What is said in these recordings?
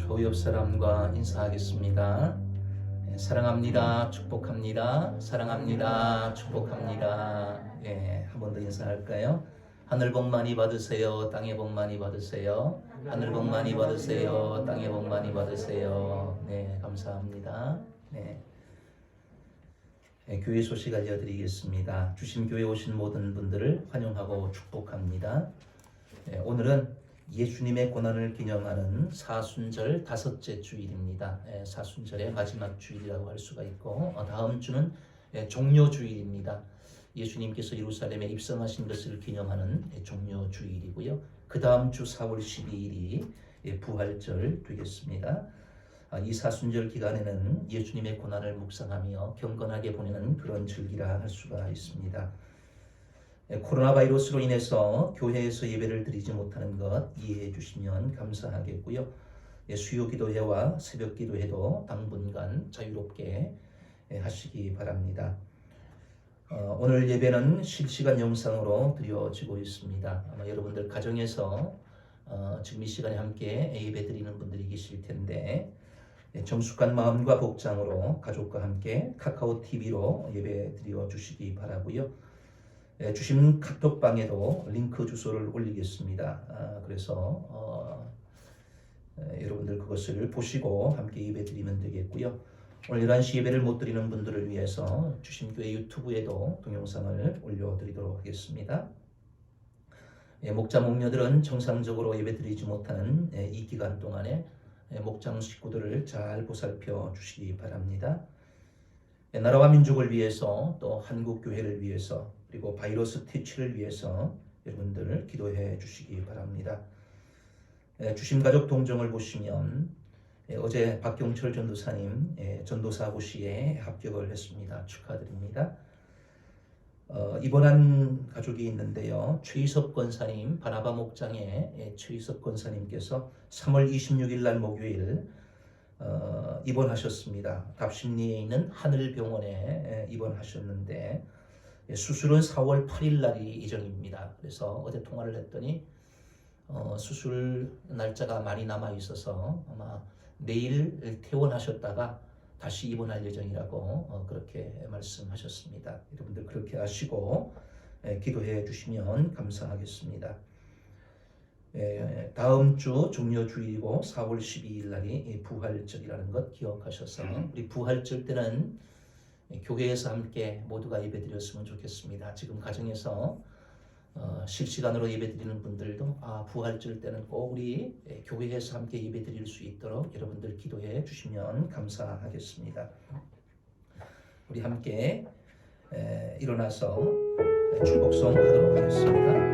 좌우 옆 사람과 인사하겠습니다. 사랑합니다. 축복합니다. 사랑합니다. 축복합니다. 한 번 더 인사할까요? 하늘 복 많이 받으세요. 땅에 복 많이 받으세요. 하늘 복 많이 받으세요. 땅에 복 많이 받으세요. 네, 감사합니다. 네. 교회 소식 알려드리겠습니다. 주심교회 오신 모든 분들을 환영하고 축복합니다. 오늘은 예수님의 고난을 기념하는 사순절 다섯째 주일입니다. 사순절의 마지막 주일이라고 할 수가 있고 다음 주는 종료주일입니다. 예수님께서 예루살렘에 입성하신 것을 기념하는 종료주일이고요. 그 다음 주 4월 12일이 부활절 되겠습니다. 이 사순절 기간에는 예수님의 고난을 묵상하며 경건하게 보내는 그런 절기라 할 수가 있습니다. 코로나 바이러스로 인해서 교회에서 예배를 드리지 못하는 것 이해해 주시면 감사하겠고요. 수요 기도회와 새벽 기도회도 당분간 자유롭게 하시기 바랍니다. 오늘 예배는 실시간 영상으로 드려지고 있습니다. 아마 여러분들 가정에서 지금 이 시간에 함께 예배 드리는 분들이 계실 텐데 정숙한 마음과 복장으로 가족과 함께 카카오 TV로 예배 드려 주시기 바라고요. 주신 카톡방에도 링크 주소를 올리겠습니다. 그래서 여러분들 그것을 보시고 함께 예배 드리면 되겠고요. 오늘 11시 예배를 못 드리는 분들을 위해서 주심교회 유튜브에도 동영상을 올려드리도록 하겠습니다. 목자 목녀들은 정상적으로 예배 드리지 못하는 이 기간 동안에 목장 식구들을 잘 보살펴 주시기 바랍니다. 나라와 민족을 위해서 또 한국 교회를 위해서 그리고 바이러스 퇴치를 위해서 여러분들 기도해 주시기 바랍니다. 주심가족 동정을 보시면 어제 박경철 전도사님 전도사 고시에 합격을 했습니다. 축하드립니다. 입원한 가족이 있는데요. 최희섭 권사님, 바나바 목장의 최희섭 권사님께서 3월 26일 날 목요일 입원하셨습니다. 답심리에 있는 하늘병원에 입원하셨는데 수술은 4월 8일 날이 예정입니다. 그래서 어제 통화를 했더니 수술 날짜가 많이 남아 있어서 아마 내일 퇴원하셨다가 다시 입원할 예정이라고 그렇게 말씀하셨습니다. 여러분들 그렇게 하시고 기도해 주시면 감사하겠습니다. 다음 주 종료주일이고 4월 12일 날이 부활절이라는 것 기억하셔서 우리 부활절 때는 교회에서 함께 모두가 예배드렸으면 좋겠습니다. 지금 가정에서 실시간으로 예배드리는 분들도 부활절 때는 꼭 우리 교회에서 함께 예배드릴 수 있도록 여러분들 기도해 주시면 감사하겠습니다. 우리 함께 일어나서 축복송 하도록 하겠습니다.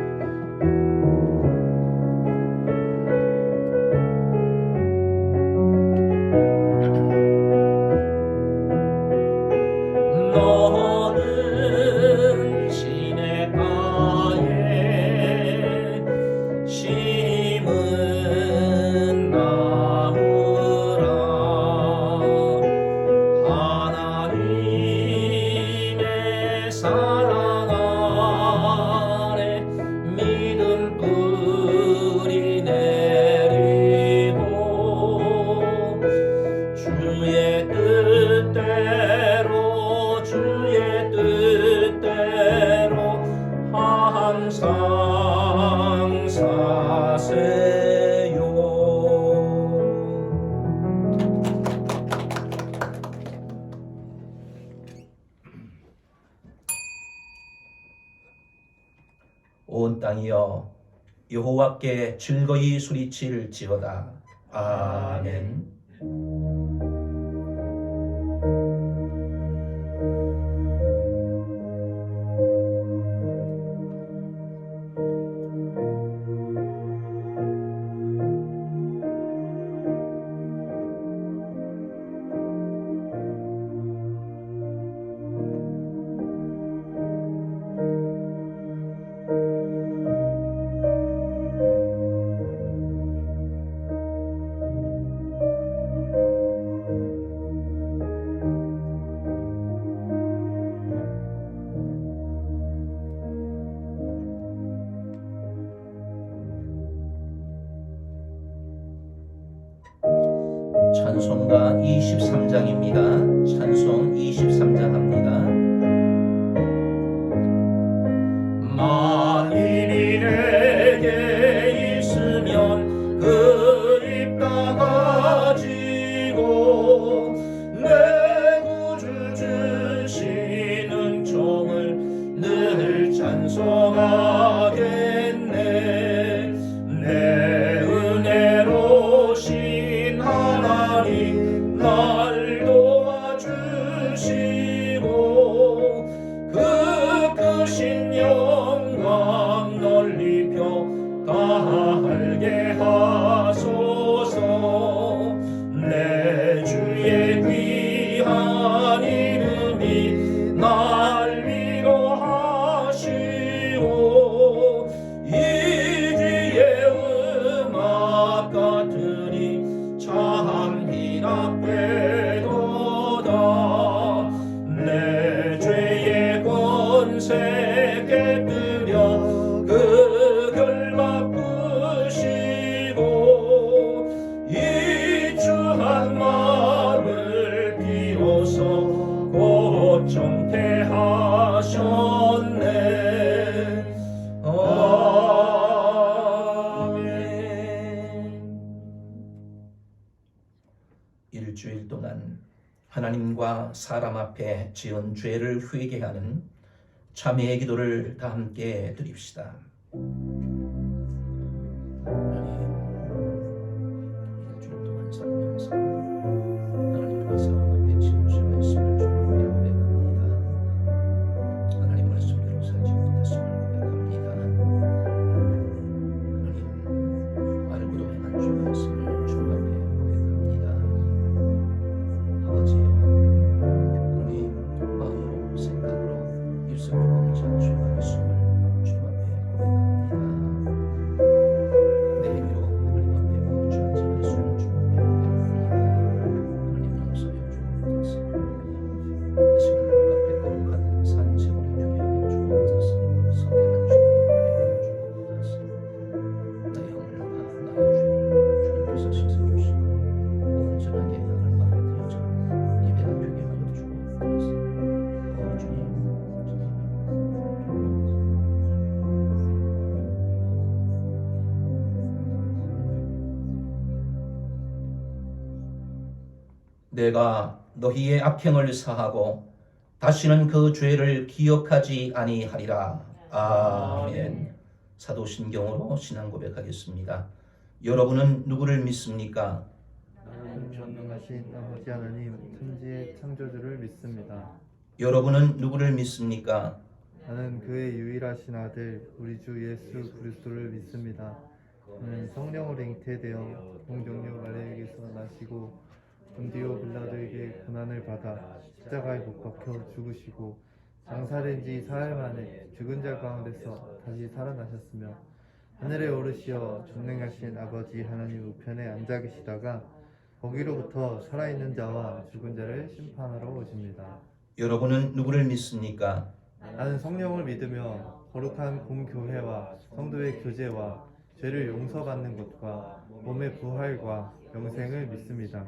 온 땅이여 여호와께 즐거이 소리칠지어다. 아멘. 찬송가 23장입니다. 찬송 23장 합니다. 만일이 내게 있으면 그 입 다 가지고 내 구주 주신 은총을 늘 찬송하겠네. 내 은혜로신 하나님 날 도와주시고 그 크신 영광 넓히며 다 알게 하소서. 내 주의 귀한 이름이 날 위로하시고 이 주의 음악 같으니 참 희락되도다. 내 죄의 권세 깨뜨려 그 결박 부시고 이 주 한 마음을 비로소 곧 정케하셨네. 아멘. 일주일 동안 하나님과 사람 앞에 지은 죄를 회개하는 참회의 기도를 다 함께 드립시다. 일주일 동안 살면서 하나님과 사람 앞에 지은 죄가 있음을 주님께 고백합니다. 하나님 말씀대로 살지 못했음을 고백합니다. 하나님 알고도 행한 죄가 있음을 주님 앞에 고백합니다. 아버지여, 하나님 마음으로 생각으로 입술로 범죄한 죄가 있음을 주님 앞에 고백합니다. 내 힘으로 하나님 앞에 범죄한 죄가 있음을 주님 앞에 고백합니다. 하나님 용서해 주옵소서. 이 시간 하나님 앞에 거룩한 산제물이 되게 하여 주옵소서. 성결한 주님이 되게 하여 주옵소서. 나의 허물과 나의 죄를 주님께서 씻어주시고 온전하게 하나님 앞에 드려져 예배가 되게 하여 주옵소서. 주님. 내가 너희의 악행을 사하고 다시는 그 죄를 기억하지 아니하리라. 아멘. 사도신경으로 신앙 고백하겠습니다. 여러분은 누구를 믿습니까? 나는 전능하신 아버지 하나님 천지의 창조주를 믿습니다. 여러분은 누구를 믿습니까? 나는 그의 유일하신 아들 우리 주 예수 그리스도를 믿습니다. 그는 성령으로 잉태되어 동정녀 마리아에게서 나시고 본디오 빌라도에게 고난을 받아 십자가에 못 박혀 죽으시고 장사된 지 사흘 만에 죽은 자 가운데서 다시 살아나셨으며 하늘에 오르시어 전능하신 아버지 하나님 우편에 앉아 계시다가 거기로부터 살아있는 자와 죽은 자를 심판하러 오십니다. 여러분은 누구를 믿습니까? 나는 성령을 믿으며 거룩한 공교회와 성도의 교제와 죄를 용서받는 것과 몸의 부활과 영생을 믿습니다.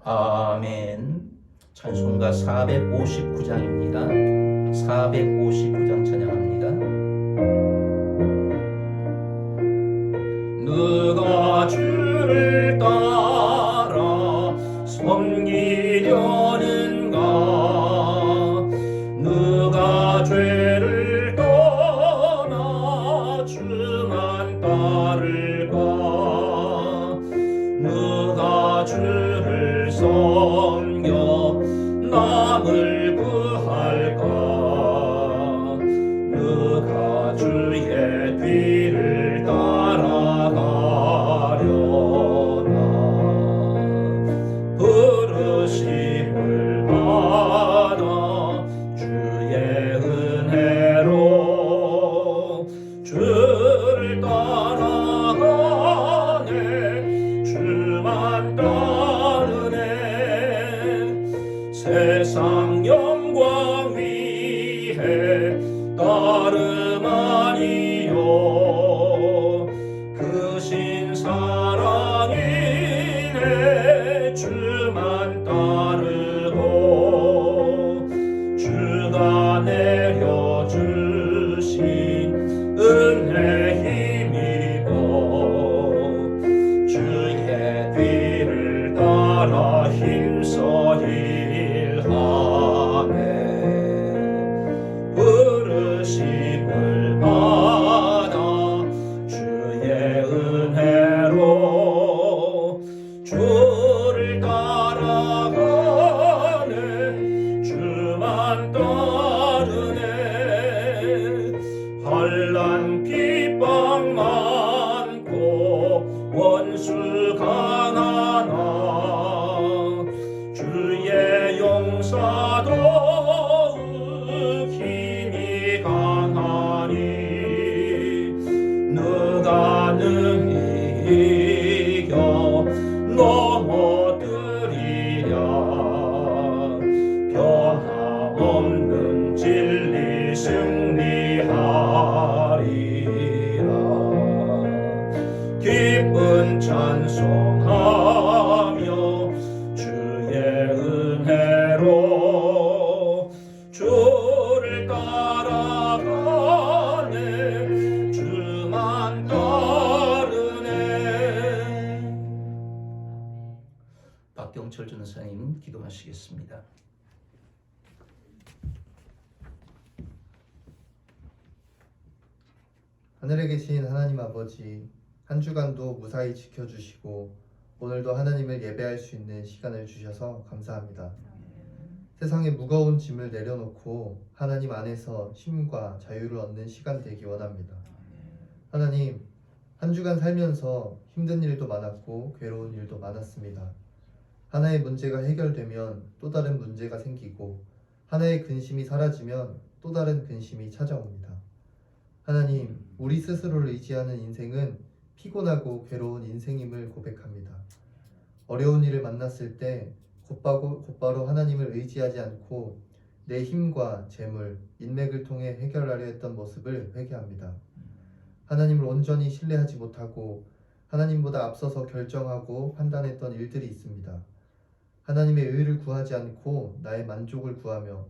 아멘. 찬송가 459장입니다. 459장 찬양합니다. 누가 주를 따라 섬기려는가? 누가 죄를 떠나 주만 따를까? 누가 주를 섬겨 남을 구할까? 누가 주의 뒤를 따라가려나? 부르심을 받아 주의 은혜로 주를 따라가 주의 은혜로 주를 따라가네 주만 따르네 환난 핍박 많고 원수 강하나 주의 용사도 힘이 강하니 누가 능히 이겨 넘어뜨리랴 변함없는 진리 승리하리라 기쁜 찬송하며 주의 은혜로 주를 따라가네 주만 따르네. 박경철 전사님 기도하시겠습니다. 하늘에 계신 하나님 아버지, 한 주간도 무사히 지켜주시고 오늘도 하나님을 예배할 수 있는 시간을 주셔서 감사합니다. 세상의 무거운 짐을 내려놓고 하나님 안에서 쉼과 자유를 얻는 시간 되기 원합니다. 하나님, 한 주간 살면서 힘든 일도 많았고 괴로운 일도 많았습니다. 하나의 문제가 해결되면 또 다른 문제가 생기고 하나의 근심이 사라지면 또 다른 근심이 찾아옵니다. 하나님, 우리 스스로를 의지하는 인생은 피곤하고 괴로운 인생임을 고백합니다. 어려운 일을 만났을 때 곧바로 하나님을 의지하지 않고 내 힘과 재물, 인맥을 통해 해결하려 했던 모습을 회개합니다. 하나님을 온전히 신뢰하지 못하고 하나님보다 앞서서 결정하고 판단했던 일들이 있습니다. 하나님의 의를 구하지 않고 나의 만족을 구하며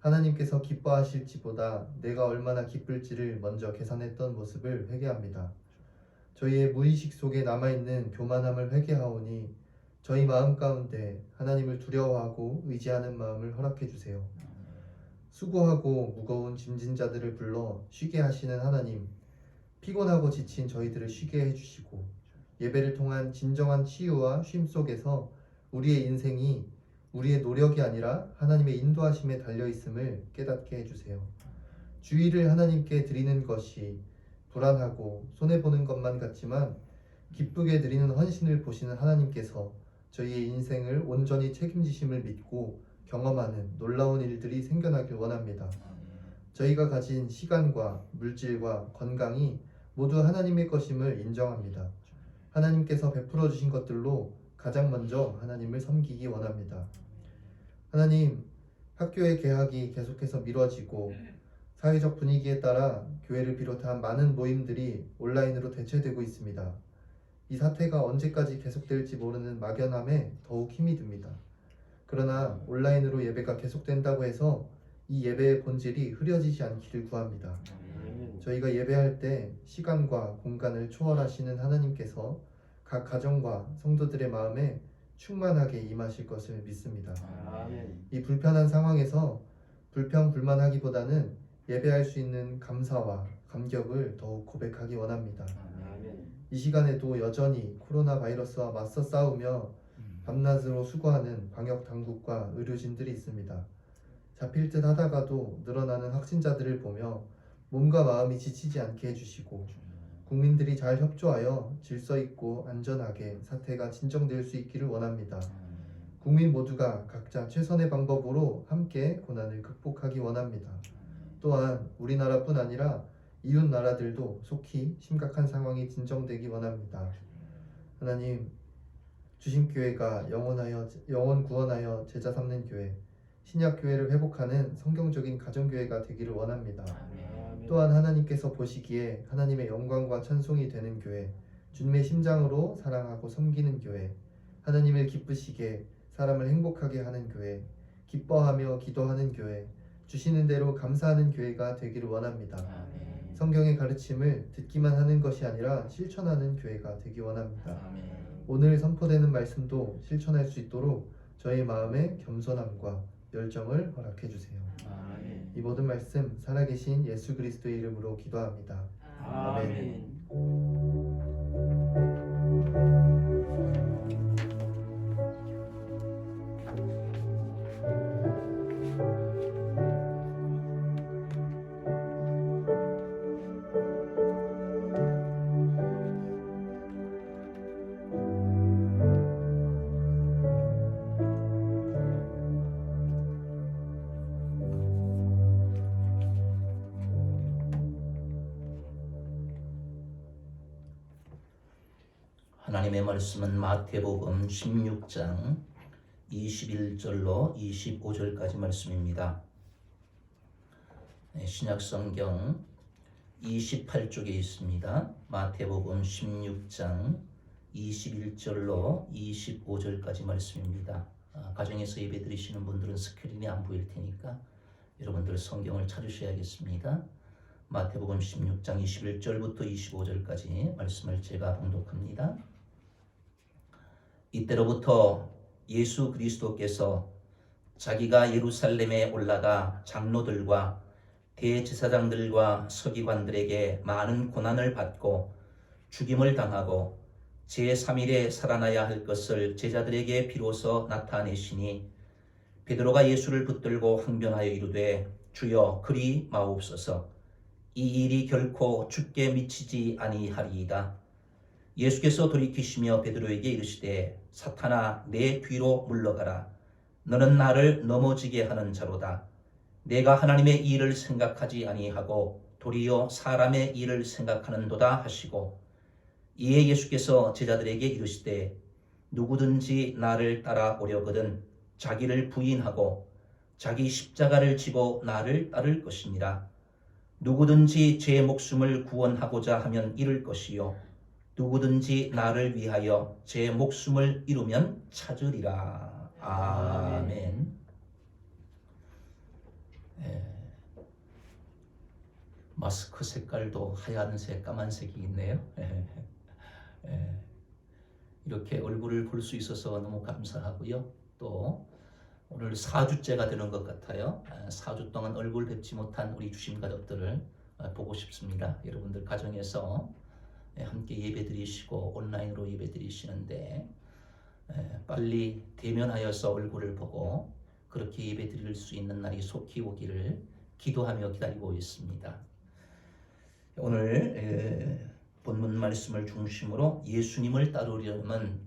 하나님께서 기뻐하실지보다 내가 얼마나 기쁠지를 먼저 계산했던 모습을 회개합니다. 저희의 무의식 속에 남아있는 교만함을 회개하오니 저희 마음 가운데 하나님을 두려워하고 의지하는 마음을 허락해 주세요. 수고하고 무거운 짐진 자들을 불러 쉬게 하시는 하나님, 피곤하고 지친 저희들을 쉬게 해주시고 예배를 통한 진정한 치유와 쉼 속에서 우리의 인생이 우리의 노력이 아니라 하나님의 인도하심에 달려있음을 깨닫게 해주세요. 주의를 하나님께 드리는 것이 불안하고 손해보는 것만 같지만 기쁘게 드리는 헌신을 보시는 하나님께서 저희의 인생을 온전히 책임지심을 믿고 경험하는 놀라운 일들이 생겨나길 원합니다. 저희가 가진 시간과 물질과 건강이 모두 하나님의 것임을 인정합니다. 하나님께서 베풀어 주신 것들로 가장 먼저 하나님을 섬기기 원합니다. 하나님, 학교의 개학이 계속해서 미뤄지고 사회적 분위기에 따라 교회를 비롯한 많은 모임들이 온라인으로 대체되고 있습니다. 이 사태가 언제까지 계속될지 모르는 막연함에 더욱 힘이 듭니다. 그러나 온라인으로 예배가 계속된다고 해서 이 예배의 본질이 흐려지지 않기를 구합니다. 저희가 예배할 때 시간과 공간을 초월하시는 하나님께서 각 가정과 성도들의 마음에 충만하게 임하실 것을 믿습니다. 이 불편한 상황에서 불평불만하기보다는 예배할 수 있는 감사와 감격을 더욱 고백하기 원합니다. 이 시간에도 여전히 코로나 바이러스와 맞서 싸우며 밤낮으로 수고하는 방역 당국과 의료진들이 있습니다. 잡힐 듯 하다가도 늘어나는 확진자들을 보며 몸과 마음이 지치지 않게 해주시고 국민들이 잘 협조하여 질서 있고 안전하게 사태가 진정될 수 있기를 원합니다. 국민 모두가 각자 최선의 방법으로 함께 고난을 극복하기 원합니다. 또한 우리나라뿐 아니라 이웃 나라들도 속히 심각한 상황이 진정되기 원합니다. 하나님, 주심교회가 영혼 구원하여 제자 삼는 교회, 신약교회를 회복하는 성경적인 가정교회가 되기를 원합니다. 또한 하나님께서 보시기에 하나님의 영광과 찬송이 되는 교회, 주님의 심장으로 사랑하고 섬기는 교회, 하나님을 기쁘시게 사람을 행복하게 하는 교회, 기뻐하며 기도하는 교회, 주시는 대로 감사하는 교회가 되기를 원합니다. 성경의 가르침을 듣기만 하는 것이 아니라 실천하는 교회가 되기 원합니다. 오늘 선포되는 말씀도 실천할 수 있도록 저희 마음의 겸손함과 열정을 허락해 주세요. 이 모든 말씀 살아계신 예수 그리스도의 이름으로 기도합니다. 아멘. 하나님의 말씀은 마태복음 16장 21절로 25절까지 말씀입니다. 신약성경 28쪽에 있습니다. 마태복음 16장 21절로 25절까지 말씀입니다. 가정에서 예배 드리시는 분들은 스크린이 안 보일 테니까 여러분들 성경을 찾으셔야겠습니다. 마태복음 16장 21절부터 25절까지 말씀을 제가 봉독합니다. 이때로부터 예수 그리스도께서 자기가 예루살렘에 올라가 장로들과 대제사장들과 서기관들에게 많은 고난을 받고 죽임을 당하고 제3일에 살아나야 할 것을 제자들에게 비로소 나타내시니 베드로가 예수를 붙들고 항변하여 이르되 주여 그리 마옵소서. 이 일이 결코 죽게 미치지 아니하리이다. 예수께서 돌이키시며 베드로에게 이르시되 사탄아 내 뒤로 물러가라. 너는 나를 넘어지게 하는 자로다. 내가 하나님의 일을 생각하지 아니하고 도리어 사람의 일을 생각하는도다 하시고 이에 예수께서 제자들에게 이르시되 누구든지 나를 따라오려거든 자기를 부인하고 자기 십자가를 지고 나를 따를 것이니라. 누구든지 제 목숨을 구원하고자 하면 잃을 것이요 누구든지 나를 위하여 제 목숨을 잃으면 찾으리라. 아멘. 마스크 색깔도 하얀색, 까만색이 있네요. 이렇게 얼굴을 볼 수 있어서 너무 감사하고요. 또 오늘 4주째가 되는 것 같아요. 4주 동안 얼굴 뵙지 못한 우리 주심 가족들을 보고 싶습니다. 여러분들 가정에서 함께 예배 드리시고 온라인으로 예배 드리시는데 빨리 대면하여서 얼굴을 보고 그렇게 예배 드릴 수 있는 날이 속히 오기를 기도하며 기다리고 있습니다. 오늘 본문 말씀을 중심으로 예수님을 따르려면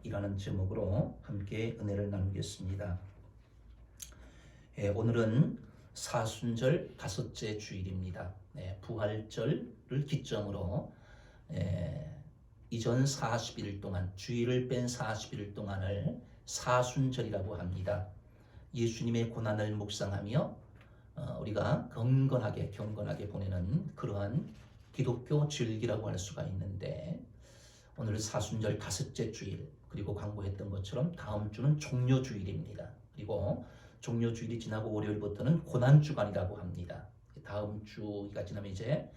이라는 제목으로 함께 은혜를 나누겠습니다. 오늘은 사순절 다섯째 주일입니다. 부활절을 기점으로 이전 40일 동안 주일을 뺀 40일 동안을 사순절이라고 합니다. 예수님의 고난을 묵상하며 우리가 경건하게 보내는 그러한 기독교 절기라고 할 수가 있는데 오늘 사순절 다섯째 주일 그리고 광고했던 것처럼 다음 주는 종료주일입니다. 그리고 종료주일이 지나고 월요일부터는 고난주간이라고 합니다. 다음 주가 지나면 이제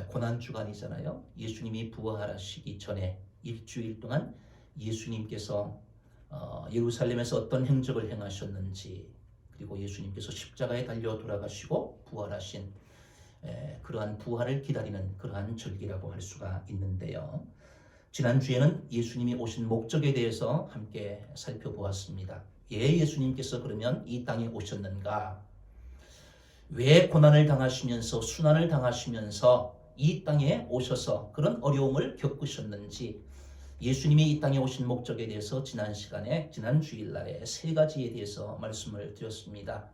고난주간이잖아요. 예수님이 부활하시기 전에 일주일 동안 예수님께서 예루살렘에서 어떤 행적을 행하셨는지 그리고 예수님께서 십자가에 달려 돌아가시고 부활하신 그러한 부활을 기다리는 그러한 절기라고 할 수가 있는데요. 지난주에는 예수님이 오신 목적에 대해서 함께 살펴보았습니다. 왜 예수님께서 그러면 이 땅에 오셨는가? 왜 고난을 당하시면서 순환을 당하시면서 이 땅에 오셔서 그런 어려움을 겪으셨는지 예수님이 이 땅에 오신 목적에 대해서 지난 주일날에 세 가지에 대해서 말씀을 드렸습니다.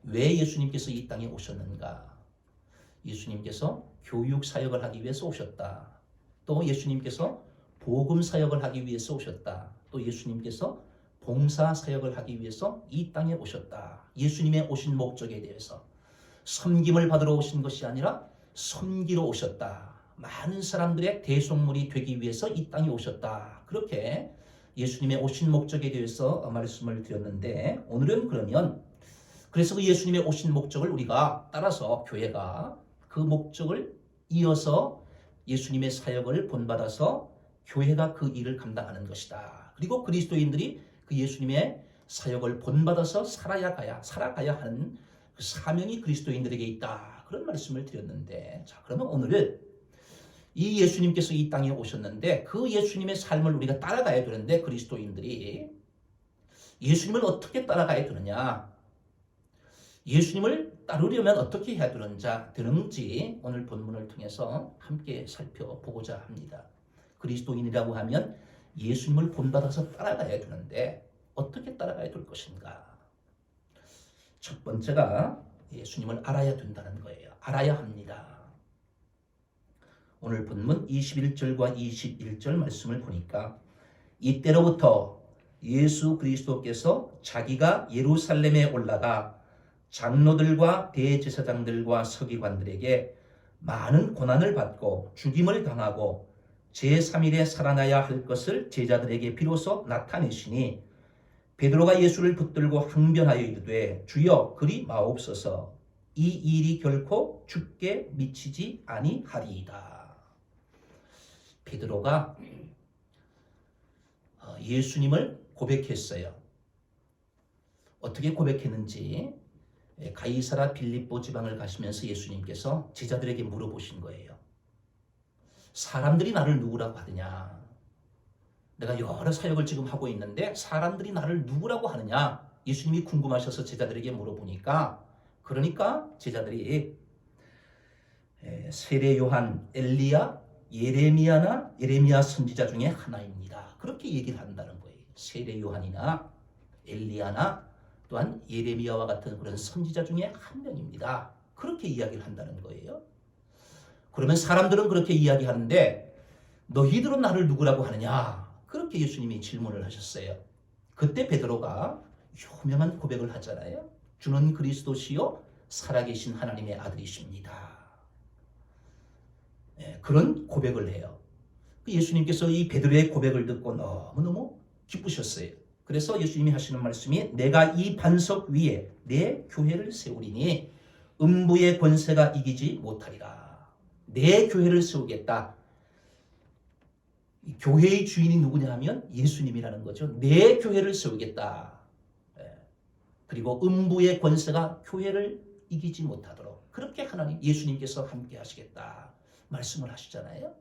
왜 예수님께서 이 땅에 오셨는가? 예수님께서 교육 사역을 하기 위해서 오셨다. 또 예수님께서 복음 사역을 하기 위해서 오셨다. 또 예수님께서 봉사 사역을 하기 위해서 이 땅에 오셨다. 예수님의 오신 목적에 대해서 섬김을 받으러 오신 것이 아니라 섬기러 오셨다. 많은 사람들의 대속물이 되기 위해서 이 땅에 오셨다. 그렇게 예수님의 오신 목적에 대해서 말씀을 드렸는데 오늘은 그러면 그래서 그 예수님의 오신 목적을 우리가 따라서 교회가 그 목적을 이어서 예수님의 사역을 본받아서 교회가 그 일을 감당하는 것이다. 그리고 그리스도인들이 그 예수님의 사역을 본받아서 살아가야 하는 그 사명이 그리스도인들에게 있다. 그런 말씀을 드렸는데 자 그러면 오늘 이 예수님께서 이 땅에 오셨는데 그 예수님의 삶을 우리가 따라가야 되는데 그리스도인들이 예수님을 어떻게 따라가야 되느냐? 예수님을 따르려면 어떻게 해야 되는지 오늘 본문을 통해서 함께 살펴보고자 합니다. 그리스도인이라고 하면 예수님을 본받아서 따라가야 되는데 어떻게 따라가야 될 것인가? 첫 번째가 예수님을 알아야 된다는 거예요. 알아야 합니다. 오늘 본문 21절과 21절 말씀을 보니까 이때로부터 예수 그리스도께서 자기가 예루살렘에 올라가 장로들과 대제사장들과 서기관들에게 많은 고난을 받고 죽임을 당하고 제3일에 살아나야 할 것을 제자들에게 비로소 나타내시니 베드로가 예수를 붙들고 항변하여 이르되 주여 그리 마옵소서 이 일이 결코 죽게 미치지 아니하리이다. 베드로가 예수님을 고백했어요. 어떻게 고백했는지 가이사라 빌립보 지방을 가시면서 예수님께서 제자들에게 물어보신 거예요. 사람들이 나를 누구라고 하느냐? 내가 여러 사역을 지금 하고 있는데 사람들이 나를 누구라고 하느냐? 예수님이 궁금하셔서 제자들에게 물어보니까 그러니까 제자들이 세례 요한, 엘리야, 예레미야 선지자 중에 하나입니다. 그렇게 얘기를 한다는 거예요. 세례 요한이나 엘리야나 또한 예레미야와 같은 그런 선지자 중에 한 명입니다. 그렇게 이야기를 한다는 거예요. 그러면 사람들은 그렇게 이야기하는데 너희들은 나를 누구라고 하느냐? 그렇게 예수님이 질문을 하셨어요. 그때 베드로가 유명한 고백을 하잖아요. 주는 그리스도시요 살아계신 하나님의 아들이십니다. 그런 고백을 해요. 예수님께서 이 베드로의 고백을 듣고 너무너무 기쁘셨어요. 그래서 예수님이 하시는 말씀이 내가 이 반석 위에 내 교회를 세우리니 음부의 권세가 이기지 못하리라. 내 교회를 세우겠다. 교회의 주인이 누구냐 하면 예수님이라는 거죠. 내 교회를 세우겠다. 그리고 음부의 권세가 교회를 이기지 못하도록 그렇게 하나님 예수님께서 함께 하시겠다 말씀을 하시잖아요.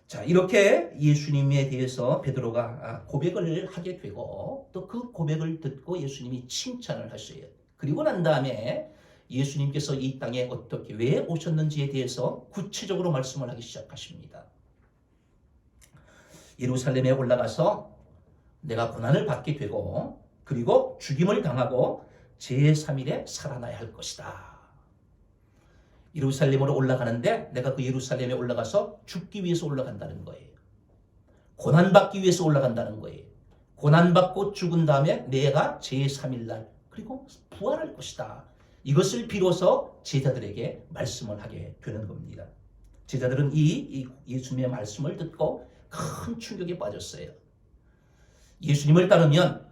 자, 이렇게 예수님에 대해서 베드로가 고백을 하게 되고 또 그 고백을 듣고 예수님이 칭찬을 하셔요. 그리고 난 다음에 예수님께서 이 땅에 어떻게 왜 오셨는지에 대해서 구체적으로 말씀을 하기 시작하십니다. 예루살렘에 올라가서 내가 고난을 받게 되고 그리고 죽임을 당하고 제3일에 살아나야 할 것이다. 예루살렘으로 올라가는데 내가 그 예루살렘에 올라가서 죽기 위해서 올라간다는 거예요. 고난받기 위해서 올라간다는 거예요. 고난받고 죽은 다음에 내가 제3일 날 그리고 부활할 것이다. 이것을 비로소 제자들에게 말씀을 하게 되는 겁니다. 제자들은 이 예수님의 말씀을 듣고 큰 충격에 빠졌어요. 예수님을 따르면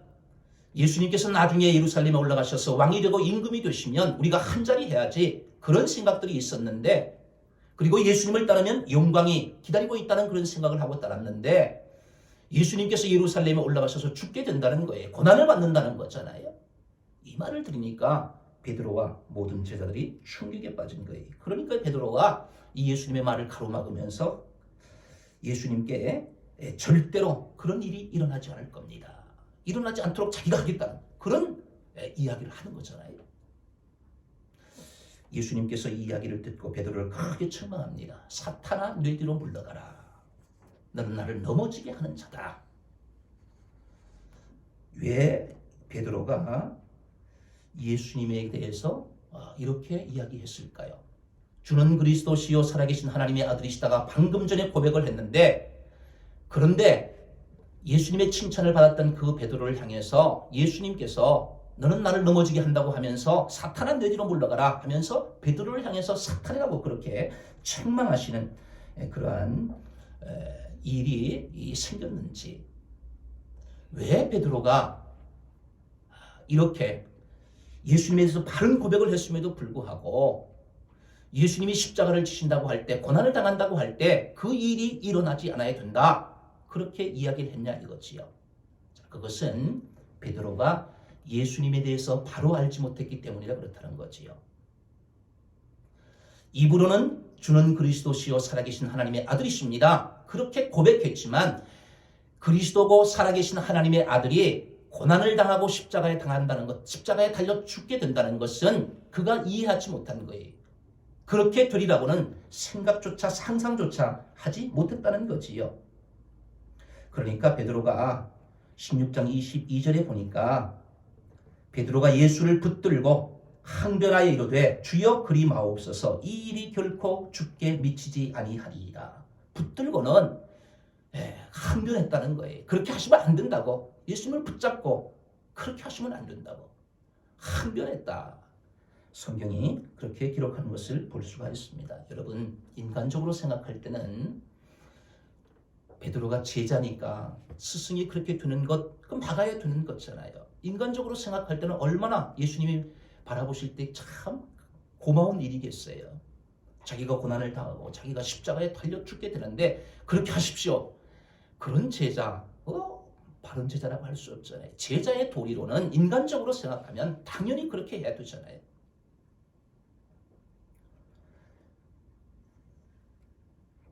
예수님께서 나중에 예루살렘에 올라가셔서 왕이 되고 임금이 되시면 우리가 한자리 해야지 그런 생각들이 있었는데 그리고 예수님을 따르면 영광이 기다리고 있다는 그런 생각을 하고 따랐는데 예수님께서 예루살렘에 올라가셔서 죽게 된다는 거예요. 고난을 받는다는 거잖아요. 이 말을 들으니까 베드로와 모든 제자들이 충격에 빠진 거예요. 그러니까 베드로가 이 예수님의 말을 가로막으면서 예수님께 절대로 그런 일이 일어나지 않을 겁니다. 일어나지 않도록 자기가 하겠다는 그런 이야기를 하는 거잖아요. 예수님께서 이 이야기를 듣고 베드로를 크게 책망합니다. 사탄아 뇌 뒤로 물러가라. 너는 나를 넘어지게 하는 자다. 왜 베드로가 예수님에 대해서 이렇게 이야기했을까요? 주는 그리스도시요 살아계신 하나님의 아들이시다가 방금 전에 고백을 했는데 그런데 예수님의 칭찬을 받았던 그 베드로를 향해서 예수님께서 너는 나를 넘어지게 한다고 하면서 사탄아 내 뒤로 물러가라 하면서 베드로를 향해서 사탄이라고 그렇게 책망하시는 그러한 일이 생겼는지 왜 베드로가 이렇게 예수님에 대해서 바른 고백을 했음에도 불구하고 예수님이 십자가를 지신다고 할 때 고난을 당한다고 할 때 그 일이 일어나지 않아야 된다 그렇게 이야기를 했냐 이거지요. 그것은 베드로가 예수님에 대해서 바로 알지 못했기 때문이라 그렇다는 거지요. 입으로는 주는 그리스도시요 살아계신 하나님의 아들이십니다. 그렇게 고백했지만 그리스도고 살아계신 하나님의 아들이 고난을 당하고 십자가에 당한다는 것, 십자가에 달려 죽게 된다는 것은 그가 이해하지 못한 거예요. 그렇게 되리라고는 생각조차 상상조차 하지 못했다는 거지요. 그러니까 베드로가 16장 22절에 보니까 베드로가 예수를 붙들고 항변하여 이르되 주여 그리 마옵소서 이 일이 결코 주께 미치지 아니하리이다. 붙들고는 항변했다는 거예요. 그렇게 하시면 안 된다고. 예수님을 붙잡고 그렇게 하시면 안 된다고. 항변했다. 성경이 그렇게 기록하는 것을 볼 수가 있습니다. 여러분, 인간적으로 생각할 때는 베드로가 제자니까 스승이 그렇게 두는 것, 그럼 막아야 두는 거잖아요. 인간적으로 생각할 때는 얼마나 예수님이 바라보실 때 참 고마운 일이겠어요. 자기가 고난을 당하고 자기가 십자가에 달려 죽게 되는데 그렇게 하십시오. 그런 제자, 바른 제자라고 할 수 없잖아요. 제자의 도리로는 인간적으로 생각하면 당연히 그렇게 해야 되잖아요.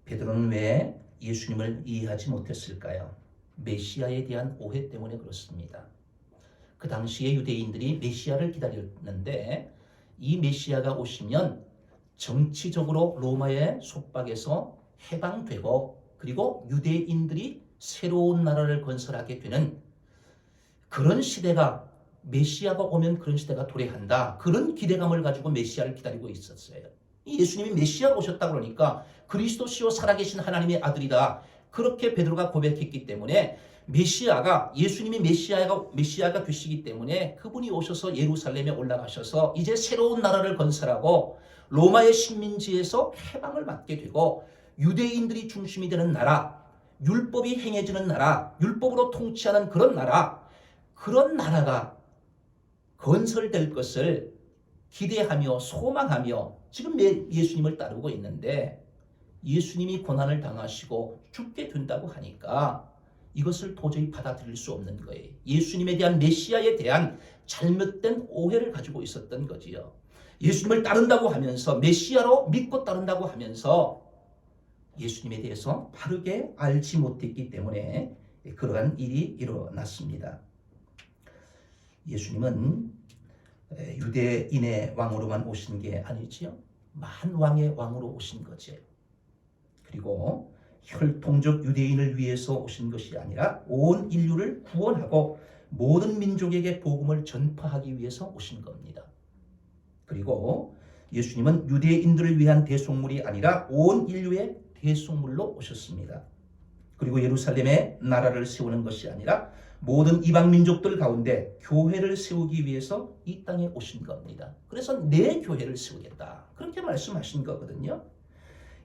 베드로는 왜 예수님을 이해하지 못했을까요? 메시아에 대한 오해 때문에 그렇습니다. 그 당시에 유대인들이 메시아를 기다렸는데 이 메시아가 오시면 정치적으로 로마의 속박에서 해방되고 그리고 유대인들이 새로운 나라를 건설하게 되는 그런 시대가, 메시아가 오면 그런 시대가 도래한다. 그런 기대감을 가지고 메시아를 기다리고 있었어요. 예수님이 메시아가 오셨다 그러니까 그리스도시요 살아계신 하나님의 아들이다. 그렇게 베드로가 고백했기 때문에 메시아가, 예수님이 메시아가 되시기 때문에 그분이 오셔서 예루살렘에 올라가셔서 이제 새로운 나라를 건설하고 로마의 식민지에서 해방을 받게 되고 유대인들이 중심이 되는 나라, 율법이 행해지는 나라, 율법으로 통치하는 그런 나라가 건설될 것을 기대하며 소망하며 지금 예수님을 따르고 있는데 예수님이 고난을 당하시고 죽게 된다고 하니까 이것을 도저히 받아들일 수 없는 거예요. 예수님에 대한 메시아에 대한 잘못된 오해를 가지고 있었던 거지요. 예수님을 따른다고 하면서, 메시아로 믿고 따른다고 하면서 예수님에 대해서 바르게 알지 못했기 때문에 그러한 일이 일어났습니다. 예수님은 유대인의 왕으로만 오신 게 아니지요. 만왕의 왕으로 오신 거죠. 그리고 혈통적 유대인을 위해서 오신 것이 아니라 온 인류를 구원하고 모든 민족에게 복음을 전파하기 위해서 오신 겁니다. 그리고 예수님은 유대인들을 위한 대속물이 아니라 온 인류의 대속물로 오셨습니다. 그리고 예루살렘에 나라를 세우는 것이 아니라 모든 이방 민족들 가운데 교회를 세우기 위해서 이 땅에 오신 겁니다. 그래서 내 교회를 세우겠다. 그렇게 말씀하신 거거든요.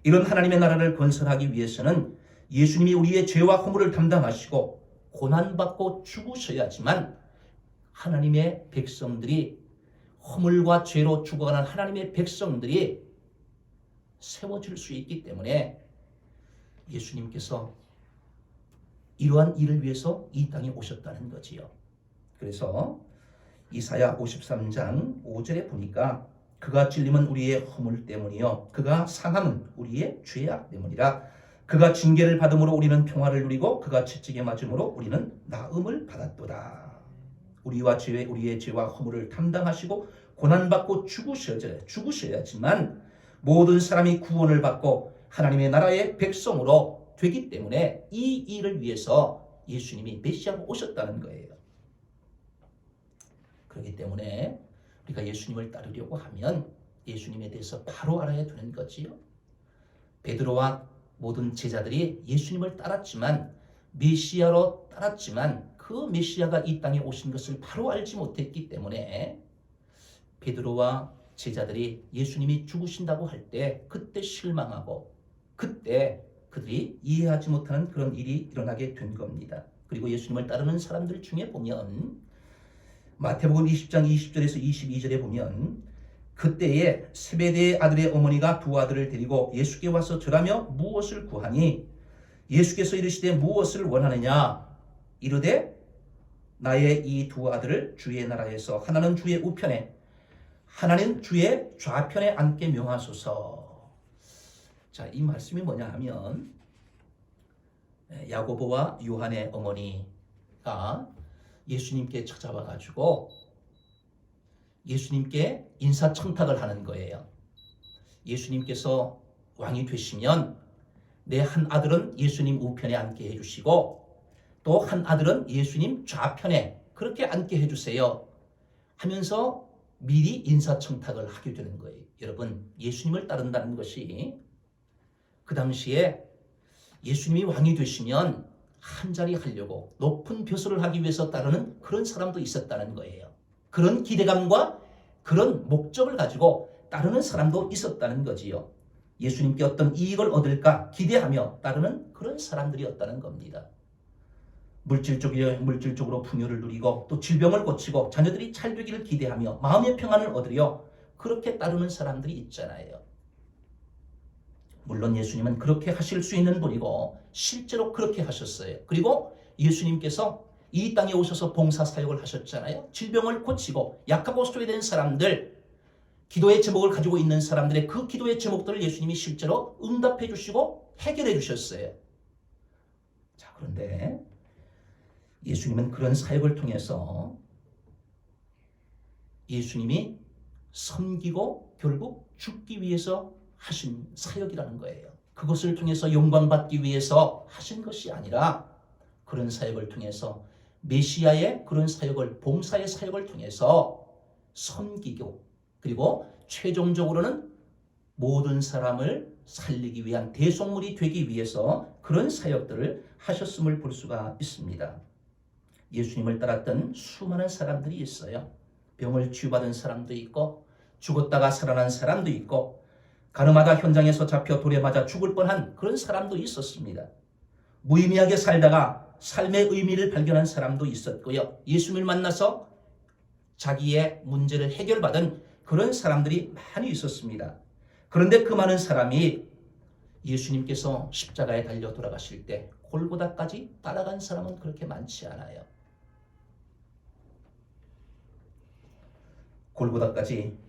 이런 하나님의 나라를 건설하기 위해서는 예수님이 우리의 죄와 허물을 담당하시고 고난받고 죽으셔야지만 하나님의 백성들이, 허물과 죄로 죽어가는 하나님의 백성들이 세워질 수 있기 때문에 예수님께서 이러한 일을 위해서 이 땅에 오셨다는 거지요. 그래서 이사야 53장 5절에 보니까 그가 찔림은 우리의 허물 때문이요 그가 상함은 우리의 죄악 때문이라. 그가 징계를 받음으로 우리는 평화를 누리고 그가 채찍에 맞음으로 우리는 나음을 받았도다. 우리의 죄와 허물을 담당하시고 고난받고 죽으셔야지만 모든 사람이 구원을 받고 하나님의 나라의 백성으로 되기 때문에 이 일을 위해서 예수님이 메시아로 오셨다는 거예요. 그렇기 때문에 우리가 예수님을 따르려고 하면 예수님에 대해서 바로 알아야 되는 거지요. 베드로와 모든 제자들이 예수님을 따랐지만, 메시아로 따랐지만 그 메시아가 이 땅에 오신 것을 바로 알지 못했기 때문에 베드로와 제자들이 예수님이 죽으신다고 할 때 그때 실망하고 그때 그들이 이해하지 못하는 그런 일이 일어나게 된 겁니다. 그리고 예수님을 따르는 사람들 중에 보면 마태복음 20장 20절에서 22절에 보면 그때에 세베대의 아들의 어머니가 두 아들을 데리고 예수께 와서 절하며 무엇을 구하니 예수께서 이르시되 무엇을 원하느냐 이르되 나의 이 두 아들을 주의 나라에서 하나는 주의 우편에 하나는 주의 좌편에 앉게 명하소서. 자, 이 말씀이 뭐냐 하면 야고보와 요한의 어머니가 예수님께 찾아와 가지고 예수님께 인사청탁을 하는 거예요. 예수님께서 왕이 되시면 내 한 아들은 예수님 우편에 앉게 해주시고 또 한 아들은 예수님 좌편에 그렇게 앉게 해주세요 하면서 미리 인사청탁을 하게 되는 거예요. 여러분, 예수님을 따른다는 것이 그 당시에 예수님이 왕이 되시면 한 자리 하려고 높은 벼슬을 하기 위해서 따르는 그런 사람도 있었다는 거예요. 그런 기대감과 그런 목적을 가지고 따르는 사람도 있었다는 거지요. 예수님께 어떤 이익을 얻을까 기대하며 따르는 그런 사람들이었다는 겁니다. 물질적으로 풍요를 누리고 또 질병을 고치고 자녀들이 잘 되기를 기대하며 마음의 평안을 얻으려 그렇게 따르는 사람들이 있잖아요. 물론 예수님은 그렇게 하실 수 있는 분이고 실제로 그렇게 하셨어요. 그리고 예수님께서 이 땅에 오셔서 봉사 사역을 하셨잖아요. 질병을 고치고 약하고 소외된 사람들, 기도의 제목을 가지고 있는 사람들의 그 기도의 제목들을 예수님이 실제로 응답해 주시고 해결해 주셨어요. 자, 그런데 예수님은 그런 사역을 통해서 예수님이 섬기고 결국 죽기 위해서 하신 사역이라는 거예요. 그것을 통해서 영광받기 위해서 하신 것이 아니라 그런 사역을 통해서 메시아의 그런 사역을, 봉사의 사역을 통해서 섬기고 그리고 최종적으로는 모든 사람을 살리기 위한 대속물이 되기 위해서 그런 사역들을 하셨음을 볼 수가 있습니다. 예수님을 따랐던 수많은 사람들이 있어요. 병을 치유받은 사람도 있고 죽었다가 살아난 사람도 있고 가늠하다 현장에서 잡혀 돌에 맞아 죽을 뻔한 그런 사람도 있었습니다. 무의미하게 살다가 삶의 의미를 발견한 사람도 있었고요. 예수님을 만나서 자기의 문제를 해결받은 그런 사람들이 많이 있었습니다. 그런데 그 많은 사람이 예수님께서 십자가에 달려 돌아가실 때 골고다까지 따라간 사람은 그렇게 많지 않아요. 골고다까지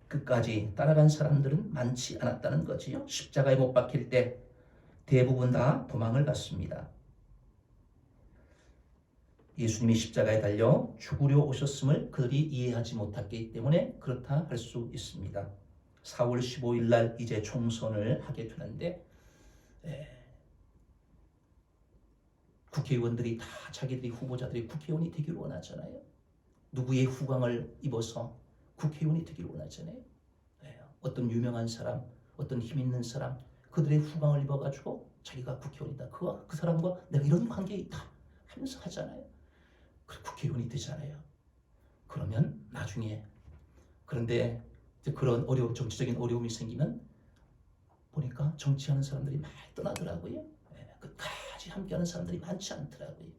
끝까지 따라간 사람들은 많지 않았다는 거지요. 십자가에 못 박힐 때 대부분 다 도망을 갔습니다. 예수님이 십자가에 달려 죽으려 오셨음을 그들이 이해하지 못했기 때문에 그렇다 할 수 있습니다. 4월 15일 날 이제 총선을 하게 되는데 국회의원들이 다 자기들이 후보자들이 국회의원이 되기를 원하잖아요. 누구의 후광을 입어서 국회의원이 되기를 원하잖아요. 어떤 유명한 사람, 어떤 힘 있는 사람, 그들의 후광을 입어가지고 자기가 국회의원이다. 그 사람과 내가 이런 관계에 있다 하면서 하잖아요. 국회의원이 되잖아요. 그러면 나중에 그런데 그런 정치적인 어려움이 생기면 보니까 정치하는 사람들이 많이 떠나더라고요. 끝까지 함께하는 사람들이 많지 않더라고요.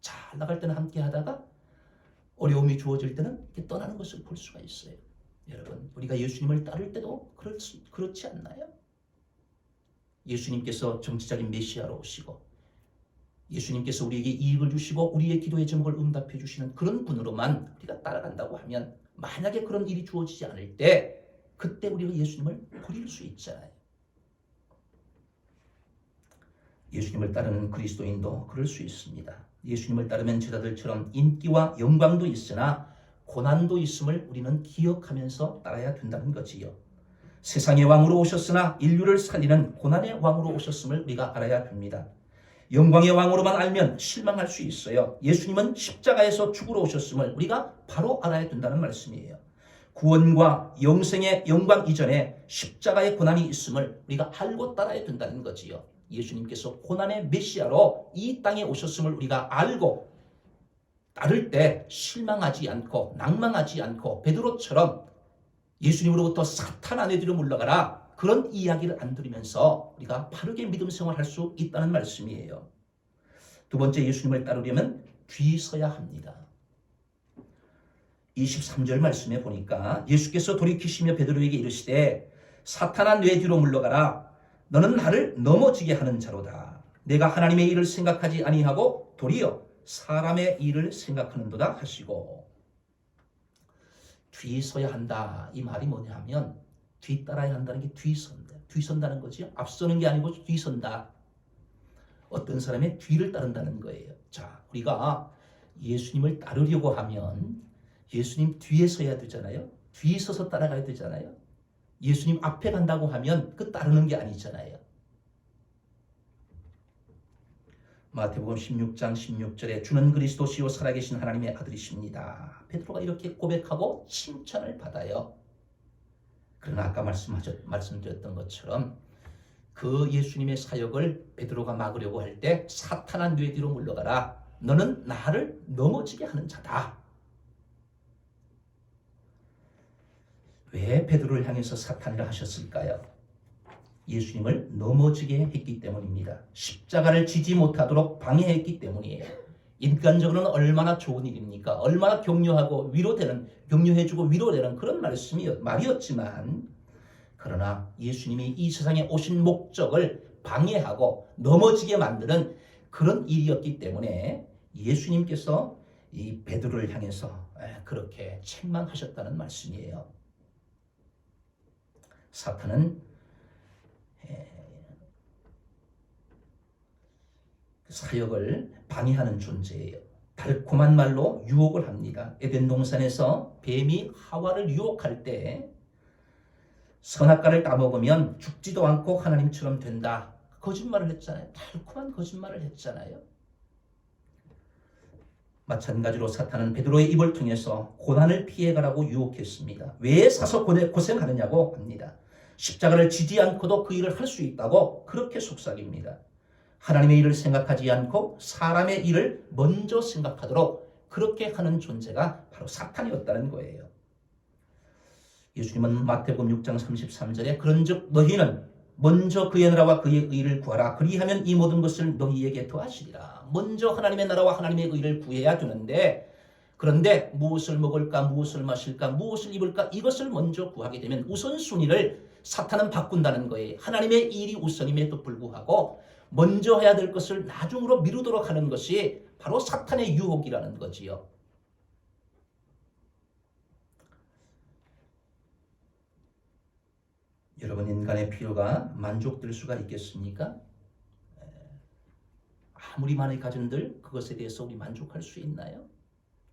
잘 나갈 때는 함께하다가 어려움이 주어질 때는 이렇게 떠나는 것을 볼 수가 있어요. 여러분, 우리가 예수님을 따를 때도 그렇지 않나요? 예수님께서 정치적인 메시아로 오시고 예수님께서 우리에게 이익을 주시고 우리의 기도의 제목을 응답해 주시는 그런 분으로만 우리가 따라간다고 하면 만약에 그런 일이 주어지지 않을 때 그때 우리가 예수님을 버릴 수 있잖아요. 예수님을 따르는 그리스도인도 그럴 수 있습니다. 예수님을 따르면 제자들처럼 인기와 영광도 있으나 고난도 있음을 우리는 기억하면서 따라야 된다는 거지요. 세상의 왕으로 오셨으나 인류를 살리는 고난의 왕으로 오셨음을 우리가 알아야 됩니다. 영광의 왕으로만 알면 실망할 수 있어요. 예수님은 십자가에서 죽으러 오셨음을 우리가 바로 알아야 된다는 말씀이에요. 구원과 영생의 영광 이전에 십자가의 고난이 있음을 우리가 알고 따라야 된다는 거지요. 예수님께서 고난의 메시아로 이 땅에 오셨음을 우리가 알고 따를 때 실망하지 않고 낭망하지 않고 베드로처럼 예수님으로부터 사탄 안에 들여 물러가라 그런 이야기를 안 들으면서 우리가 바르게 믿음 생활할 수 있다는 말씀이에요. 두 번째, 예수님을 따르려면 뒤서야 합니다. 23절 말씀에 보니까 예수께서 돌이키시며 베드로에게 이르시되 사탄아 내 뒤로 물러가라. 너는 나를 넘어지게 하는 자로다. 내가 하나님의 일을 생각하지 아니하고 도리어 사람의 일을 생각하는도다 하시고. 뒤서야 한다. 이 말이 뭐냐 하면 뒤따라야 한다는 게 뒤선다는 거죠. 앞서는 게 아니고 뒤선다. 어떤 사람의 뒤를 따른다는 거예요. 자, 우리가 예수님을 따르려고 하면 예수님 뒤에 서야 되잖아요. 뒤에 서서 따라가야 되잖아요. 예수님 앞에 간다고 하면 그 따르는 게 아니잖아요. 마태복음 16장 16절에 주는 그리스도시요 살아계신 하나님의 아들이십니다. 베드로가 이렇게 고백하고 칭찬을 받아요. 그러나 아까 말씀드렸던 것처럼 그 예수님의 사역을 베드로가 막으려고 할 때 사탄아 뇌 뒤로 물러가라. 너는 나를 넘어지게 하는 자다. 왜 베드로를 향해서 사탄이라 하셨을까요? 예수님을 넘어지게 했기 때문입니다. 십자가를 지지 못하도록 방해했기 때문이에요. 인간적으로는 얼마나 좋은 일입니까? 얼마나 격려해주고 위로되는 그런 말이었지만, 그러나 예수님이 이 세상에 오신 목적을 방해하고 넘어지게 만드는 그런 일이었기 때문에 예수님께서 이 베드로를 향해서 그렇게 책망하셨다는 말씀이에요. 사탄은 사역을 방해하는 존재예요. 달콤한 말로 유혹을 합니다. 에덴 동산에서 뱀이 하와를 유혹할 때 선악과를 따먹으면 죽지도 않고 하나님처럼 된다. 거짓말을 했잖아요. 달콤한 거짓말을 했잖아요. 마찬가지로 사탄은 베드로의 입을 통해서 고난을 피해가라고 유혹했습니다. 왜 사서 고생하느냐고 합니다. 십자가를 지지 않고도 그 일을 할 수 있다고 그렇게 속삭입니다. 하나님의 일을 생각하지 않고 사람의 일을 먼저 생각하도록 그렇게 하는 존재가 바로 사탄이었다는 거예요. 예수님은 마태복음 6장 33절에 그런즉 너희는 먼저 그의 나라와 그의 의를 구하라. 그리하면 이 모든 것을 너희에게 더하시리라. 먼저 하나님의 나라와 하나님의 의를 구해야 되는데, 그런데 무엇을 먹을까, 무엇을 마실까, 무엇을 입을까, 이것을 먼저 구하게 되면 우선순위를 사탄은 바꾼다는 거예요. 하나님의 일이 우선임에도 불구하고 먼저 해야 될 것을 나중으로 미루도록 하는 것이 바로 사탄의 유혹이라는 거지요. 여러분, 인간의 필요가 만족될 수가 있겠습니까? 아무리 많이 가진들 그것에 대해서 우리 만족할 수 있나요?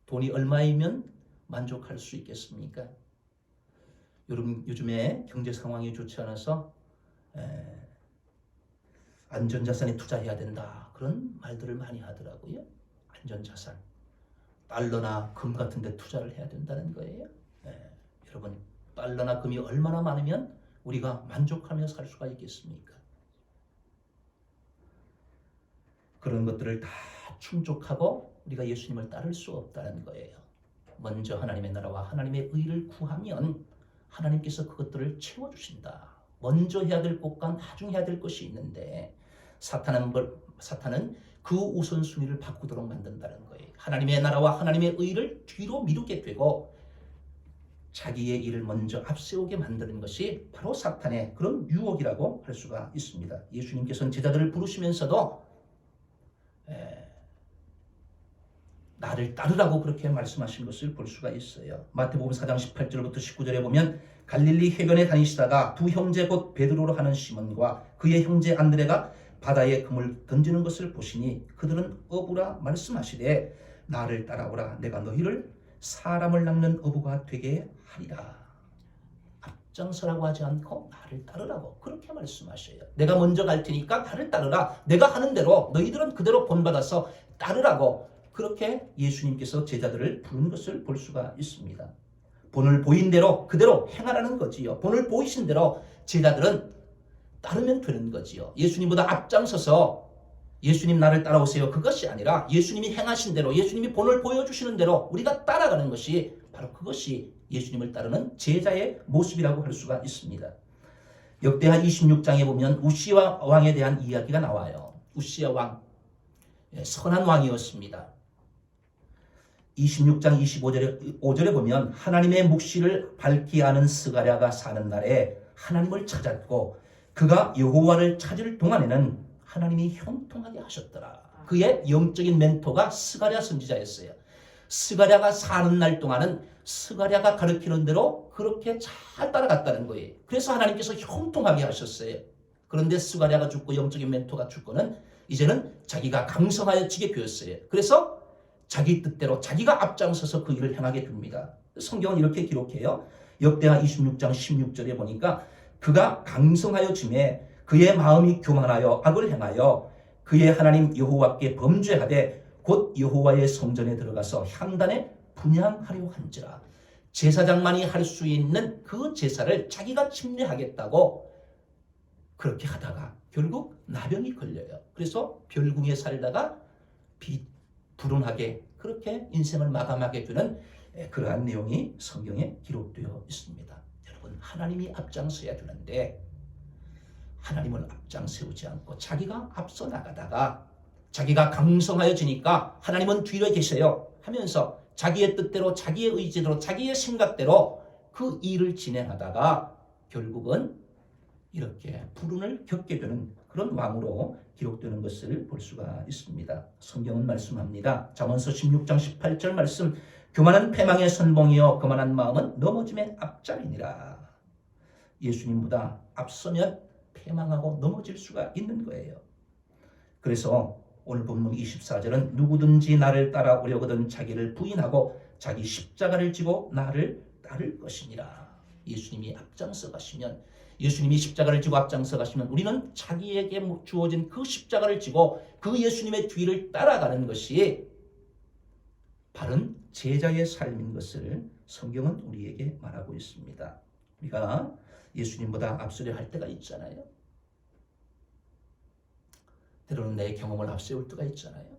돈이 얼마이면 만족할 수 있겠습니까? 여러분, 요즘에 경제 상황이 좋지 않아서 안전자산에 투자해야 된다, 그런 말들을 많이 하더라고요. 안전자산, 달러나 금 같은 데 투자를 해야 된다는 거예요. 여러분, 달러나 금이 얼마나 많으면 우리가 만족하며 살 수가 있겠습니까? 그런 것들을 다 충족하고 우리가 예수님을 따를 수 없다는 거예요. 먼저 하나님의 나라와 하나님의 의를 구하면 하나님께서 그것들을 채워주신다. 먼저 해야 될 것과 나중 해야 될 것이 있는데 사탄은 그 우선순위를 바꾸도록 만든다는 거예요. 하나님의 나라와 하나님의 의를 뒤로 미루게 되고 자기의 일을 먼저 앞세우게 만드는 것이 바로 사탄의 그런 유혹이라고 할 수가 있습니다. 예수님께서는 제자들을 부르시면서도 나를 따르라고 그렇게 말씀하신 것을 볼 수가 있어요. 마태복음 4장 18절부터 19절에 보면 갈릴리 해변에 다니시다가 두 형제 곧 베드로로 하는 시몬과 그의 형제 안드레가 바다에 금을 던지는 것을 보시니 그들은 어부라 말씀하시되 나를 따라오라. 내가 너희를 사람을 낚는 어부가 되게 하리라. 앞장서라고 하지 않고 나를 따르라고 그렇게 말씀하셔요. 내가 먼저 갈 테니까 나를 따르라. 내가 하는 대로 너희들은 그대로 본받아서 따르라고 그렇게 예수님께서 제자들을 부른 것을 볼 수가 있습니다. 본을 보인 대로 그대로 행하라는 거지요. 본을 보이신 대로 제자들은 따르면 되는 거지요. 예수님보다 앞장서서 예수님 나를 따라오세요, 그것이 아니라 예수님이 행하신 대로, 예수님이 본을 보여주시는 대로 우리가 따라가는 것이 바로 그것이 예수님을 따르는 제자의 모습이라고 할 수가 있습니다. 역대하 26장에 보면 우시야 왕에 대한 이야기가 나와요. 우시야 왕, 선한 왕이었습니다. 26장 25절에 보면 하나님의 묵시를 밝히 아는 스가랴가 사는 날에 하나님을 찾았고 그가 여호와를 찾을 동안에는 하나님이 형통하게 하셨더라. 그의 영적인 멘토가 스가랴 선지자였어요. 스가랴가 사는 날 동안은 스가랴가 가르치는 대로 그렇게 잘 따라갔다는 거예요. 그래서 하나님께서 형통하게 하셨어요. 그런데 스가랴가 죽고 영적인 멘토가 죽고는 이제는 자기가 강성하여지게 되었어요. 그래서 자기 뜻대로 자기가 앞장서서 그 일을 행하게 됩니다. 성경은 이렇게 기록해요. 역대하 26장 16절에 보니까 그가 강성하여짐에 그의 마음이 교만하여 악을 행하여 그의 하나님 여호와께 범죄하되 곧 여호와의 성전에 들어가서 향단에 분향하려 한지라. 제사장만이 할 수 있는 그 제사를 자기가 침례하겠다고 그렇게 하다가 결국 나병이 걸려요. 그래서 별궁에 살다가 불운하게 그렇게 인생을 마감하게 되는 그러한 내용이 성경에 기록되어 있습니다. 여러분, 하나님이 앞장서야 되는데 하나님은 앞장세우지 않고 자기가 앞서 나가다가 자기가 강성하여지니까 하나님은 뒤로 계세요 하면서 자기의 뜻대로 자기의 의지대로 자기의 생각대로 그 일을 진행하다가 결국은 이렇게 불운을 겪게 되는 그런 왕으로 기록되는 것을 볼 수가 있습니다. 성경은 말씀합니다. 잠언서 16장 18절 말씀, 교만은 패망의 선봉이요 거만한 마음은 넘어짐의 앞잡이니라. 예수님보다 앞서면 패망하고 넘어질 수가 있는 거예요. 그래서 오늘 본문 24절은 누구든지 나를 따라오려거든 자기를 부인하고 자기 십자가를 지고 나를 따를 것이니라. 예수님이 앞장서 가시면, 예수님이 십자가를 지고 앞장서 가시면 우리는 자기에게 주어진 그 십자가를 지고 그 예수님의 뒤를 따라가는 것이 바른 제자의 삶인 것을 성경은 우리에게 말하고 있습니다. 우리가 예수님보다 앞서려 할 때가 있잖아요. 때로는 내 경험을 앞세울 때가 있잖아요.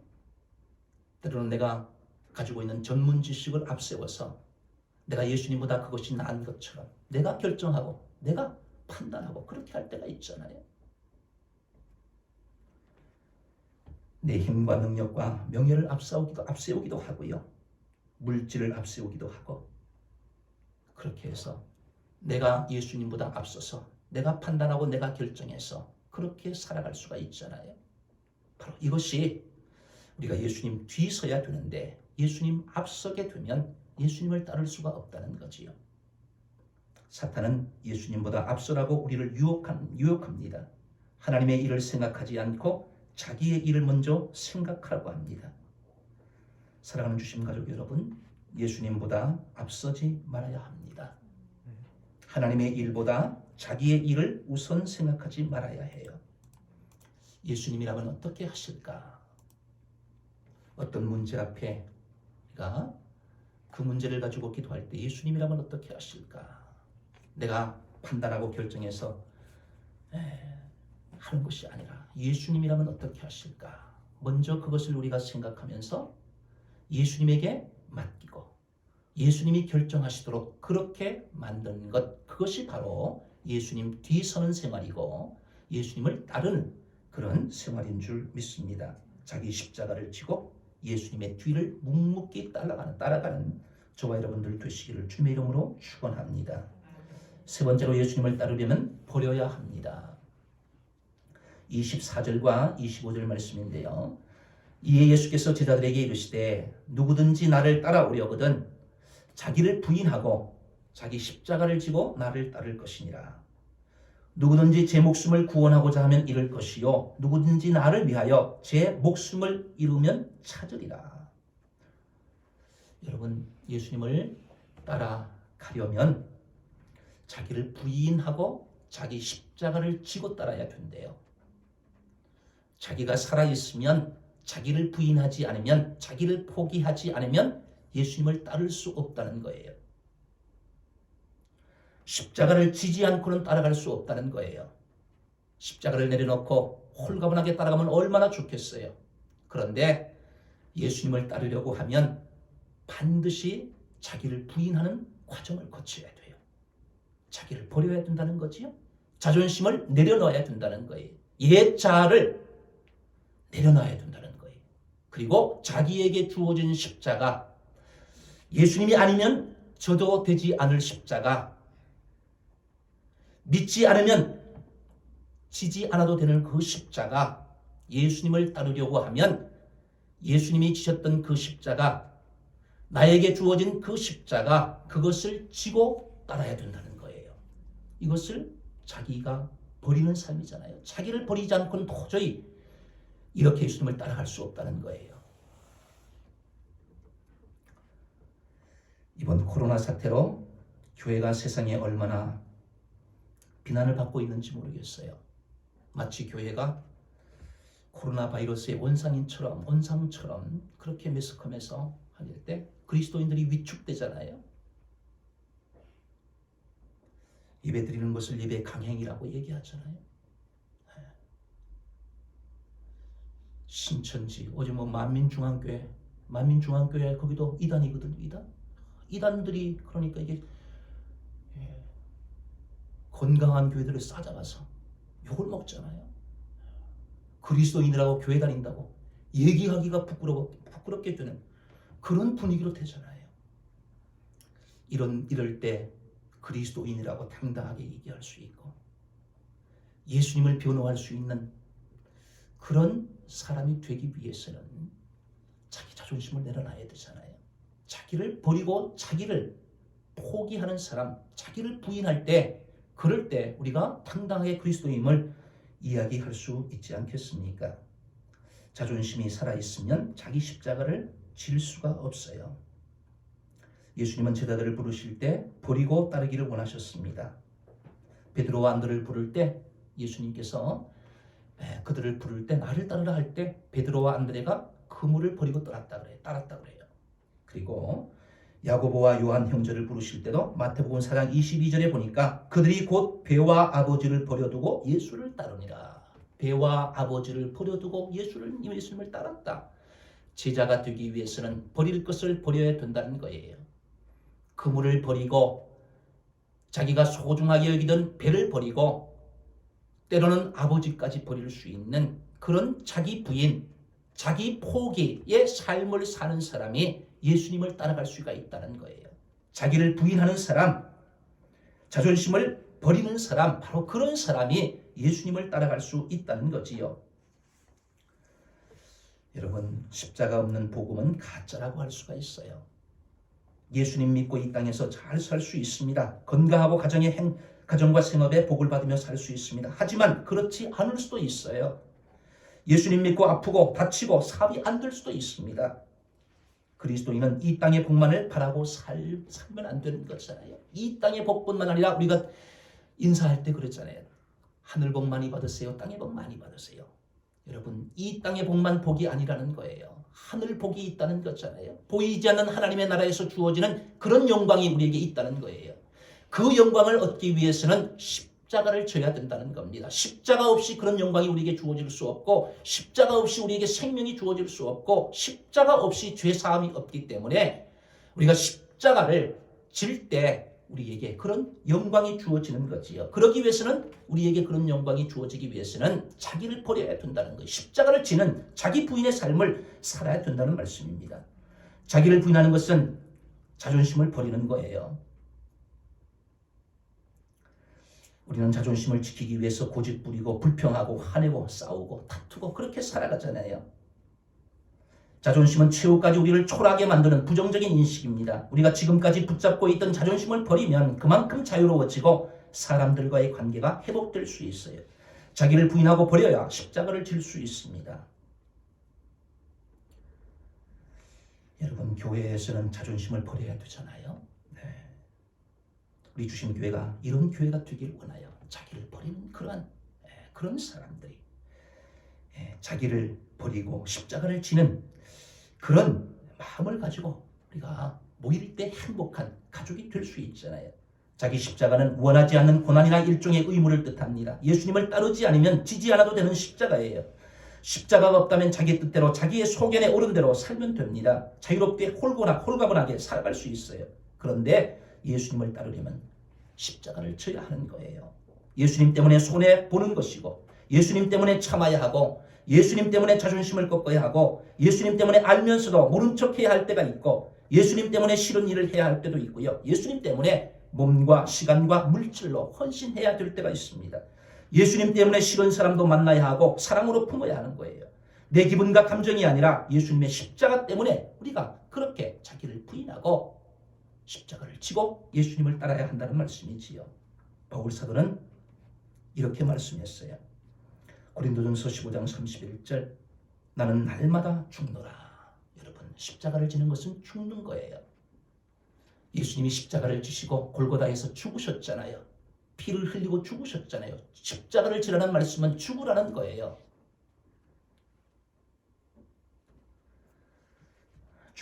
때로는 내가 가지고 있는 전문 지식을 앞세워서 내가 예수님보다 그것이 나은 것처럼 내가 결정하고 내가 판단하고 그렇게 할 때가 있잖아요. 내 힘과 능력과 명예를 앞세우기도 하고요. 물질을 앞세우기도 하고 그렇게 해서 내가 예수님보다 앞서서 내가 판단하고 내가 결정해서 그렇게 살아갈 수가 있잖아요. 바로 이것이 우리가 예수님 뒤서야 되는데 예수님 앞서게 되면 예수님을 따를 수가 없다는 거지요. 사탄은 예수님보다 앞서라고 우리를 유혹합니다. 하나님의 일을 생각하지 않고 자기의 일을 먼저 생각하라고 합니다. 사랑하는 주신 가족 여러분, 예수님보다 앞서지 말아야 합니다. 하나님의 일보다 자기의 일을 우선 생각하지 말아야 해요. 예수님이라면 어떻게 하실까? 어떤 문제 앞에 우리가 그 문제를 가지고 기도할 때 예수님이라면 어떻게 하실까? 내가 판단하고 결정해서 하는 것이 아니라 예수님이라면 어떻게 하실까? 먼저 그것을 우리가 생각하면서 예수님에게 맡기고 예수님이 결정하시도록 그렇게 만든 것, 그것이 바로 예수님 뒤서는 생활이고 예수님을 따르는 그런 생활인 줄 믿습니다. 자기 십자가를 지고 예수님의 뒤를 묵묵히 따라가는 저와 여러분들 되시기를 주님의 이름으로 축원합니다. 세 번째로 예수님을 따르려면 버려야 합니다. 24절과 25절 말씀인데요. 이에 예수께서 제자들에게 이르시되 누구든지 나를 따라오려거든 자기를 부인하고 자기 십자가를 지고 나를 따를 것이니라. 누구든지 제 목숨을 구원하고자 하면 잃을 것이요 누구든지 나를 위하여 제 목숨을 잃으면 찾으리라. 여러분, 예수님을 따라가려면 자기를 부인하고 자기 십자가를 지고 따라야 된대요. 자기가 살아있으면 자기를 부인하지 않으면, 자기를 포기하지 않으면 예수님을 따를 수 없다는 거예요. 십자가를 지지 않고는 따라갈 수 없다는 거예요. 십자가를 내려놓고 홀가분하게 따라가면 얼마나 좋겠어요. 그런데 예수님을 따르려고 하면 반드시 자기를 부인하는 과정을 거쳐야 돼요. 자기를 버려야 된다는 거지요. 자존심을 내려놓아야 된다는 거예요. 옛 자아를 내려놔야 된다는 거예요. 그리고 자기에게 주어진 십자가, 예수님이 아니면 져도 되지 않을 십자가, 믿지 않으면 지지 않아도 되는 그 십자가, 예수님을 따르려고 하면 예수님이 지셨던 그 십자가, 나에게 주어진 그 십자가, 그것을 지고 따라야 된다는 거예요. 이것을 자기가 버리는 삶이잖아요. 자기를 버리지 않고는 도저히 이렇게 예수님을 따라갈 수 없다는 거예요. 이번 코로나 사태로 교회가 세상에 얼마나 비난을 받고 있는지 모르겠어요. 마치 교회가 코로나 바이러스의 원상처럼 그렇게 매스컴해서 하실 때 그리스도인들이 위축되잖아요. 예배 드리는 것을 예배 강행이라고 얘기하잖아요. 신천지 어제 만민중앙교회 거기도 이단이거든요. 이단들이 그러니까 이게 건강한 교회들을 싸잡아서 욕을 먹잖아요. 그리스도인이라고 교회 다닌다고 얘기하기가 부끄럽게 되는 그런 분위기로 되잖아요. 이럴 때 그리스도인이라고 당당하게 얘기할 수 있고 예수님을 변호할 수 있는 그런 사람이 되기 위해서는 자기 자존심을 내려놔야 되잖아요. 자기를 버리고 자기를 포기하는 사람, 자기를 부인할 때, 그럴 때 우리가 당당하게 그리스도임을 이야기할 수 있지 않겠습니까? 자존심이 살아있으면 자기 십자가를 질 수가 없어요. 예수님은 제자들을 부르실 때 버리고 따르기를 원하셨습니다. 베드로와 안드레를 부를 때 예수님께서 그들을 부를 때 나를 따르라 할 때 베드로와 안드레가 그물을 버리고 따랐다 그래요. 그리고 야고보와 요한 형제를 부르실 때도 마태복음 4장 22절에 보니까 그들이 곧 배와 아버지를 버려두고 예수를 따르니라. 배와 아버지를 버려두고 예수님을 따랐다. 제자가 되기 위해서는 버릴 것을 버려야 된다는 거예요. 그물을 버리고 자기가 소중하게 여기던 배를 버리고 때로는 아버지까지 버릴 수 있는 그런 자기 부인, 자기 포기의 삶을 사는 사람이 예수님을 따라갈 수가 있다는 거예요. 자기를 부인하는 사람, 자존심을 버리는 사람, 바로 그런 사람이 예수님을 따라갈 수 있다는 거지요. 여러분, 십자가 없는 복음은 가짜라고 할 수가 있어요. 예수님 믿고 이 땅에서 잘 살 수 있습니다. 건강하고 가정과 생업에 복을 받으며 살 수 있습니다. 하지만 그렇지 않을 수도 있어요. 예수님 믿고 아프고 다치고 사업이 안 될 수도 있습니다. 그리스도인은 이 땅의 복만을 바라고 살면 안 되는 거잖아요. 이 땅의 복뿐만 아니라 우리가 인사할 때 그랬잖아요. 하늘 복 많이 받으세요. 땅의 복 많이 받으세요. 여러분, 이 땅의 복만 복이 아니라는 거예요. 하늘 복이 있다는 거잖아요. 보이지 않는 하나님의 나라에서 주어지는 그런 영광이 우리에게 있다는 거예요. 그 영광을 얻기 위해서는 십자가를 져야 된다는 겁니다. 십자가 없이 그런 영광이 우리에게 주어질 수 없고, 십자가 없이 우리에게 생명이 주어질 수 없고, 십자가 없이 죄사함이 없기 때문에 우리가 십자가를 질 때 우리에게 그런 영광이 주어지는 거지요. 그러기 위해서는, 우리에게 그런 영광이 주어지기 위해서는 자기를 버려야 된다는 거예요. 십자가를 지는 자기 부인의 삶을 살아야 된다는 말씀입니다. 자기를 부인하는 것은 자존심을 버리는 거예요. 우리는 자존심을 지키기 위해서 고집 부리고 불평하고 화내고 싸우고 다투고 그렇게 살아가잖아요. 자존심은 최후까지 우리를 초라하게 만드는 부정적인 인식입니다. 우리가 지금까지 붙잡고 있던 자존심을 버리면 그만큼 자유로워지고 사람들과의 관계가 회복될 수 있어요. 자기를 부인하고 버려야 십자가를 질 수 있습니다. 여러분, 교회에서는 자존심을 버려야 되잖아요. 우리 주심교회가 이런 교회가 되길 원해요. 자기를 버리는 그런 사람들이 자기를 버리고 십자가를 지는 그런 마음을 가지고 우리가 모일 때 행복한 가족이 될 수 있잖아요. 자기 십자가는 원하지 않는 고난이나 일종의 의무를 뜻합니다. 예수님을 따르지 않으면 지지 않아도 되는 십자가예요. 십자가가 없다면 자기 뜻대로 자기의 소견에 오른 대로 살면 됩니다. 자유롭게 홀가분하게 살아갈 수 있어요. 그런데 예수님을 따르려면 십자가를 져야 하는 거예요. 예수님 때문에 손해보는 것이고, 예수님 때문에 참아야 하고, 예수님 때문에 자존심을 꺾어야 하고, 예수님 때문에 알면서도 모른 척해야 할 때가 있고, 예수님 때문에 싫은 일을 해야 할 때도 있고요. 예수님 때문에 몸과 시간과 물질로 헌신해야 될 때가 있습니다. 예수님 때문에 싫은 사람도 만나야 하고 사랑으로 품어야 하는 거예요. 내 기분과 감정이 아니라 예수님의 십자가 때문에 우리가 그렇게 자기를 부인하고 십자가를 지고 예수님을 따라야 한다는 말씀이지요. 바울 사도는 이렇게 말씀했어요. 고린도전서 15장 31절, 나는 날마다 죽노라. 여러분, 십자가를 지는 것은 죽는 거예요. 예수님이 십자가를 지시고 골고다에서 죽으셨잖아요. 피를 흘리고 죽으셨잖아요. 십자가를 지라는 말씀은 죽으라는 거예요.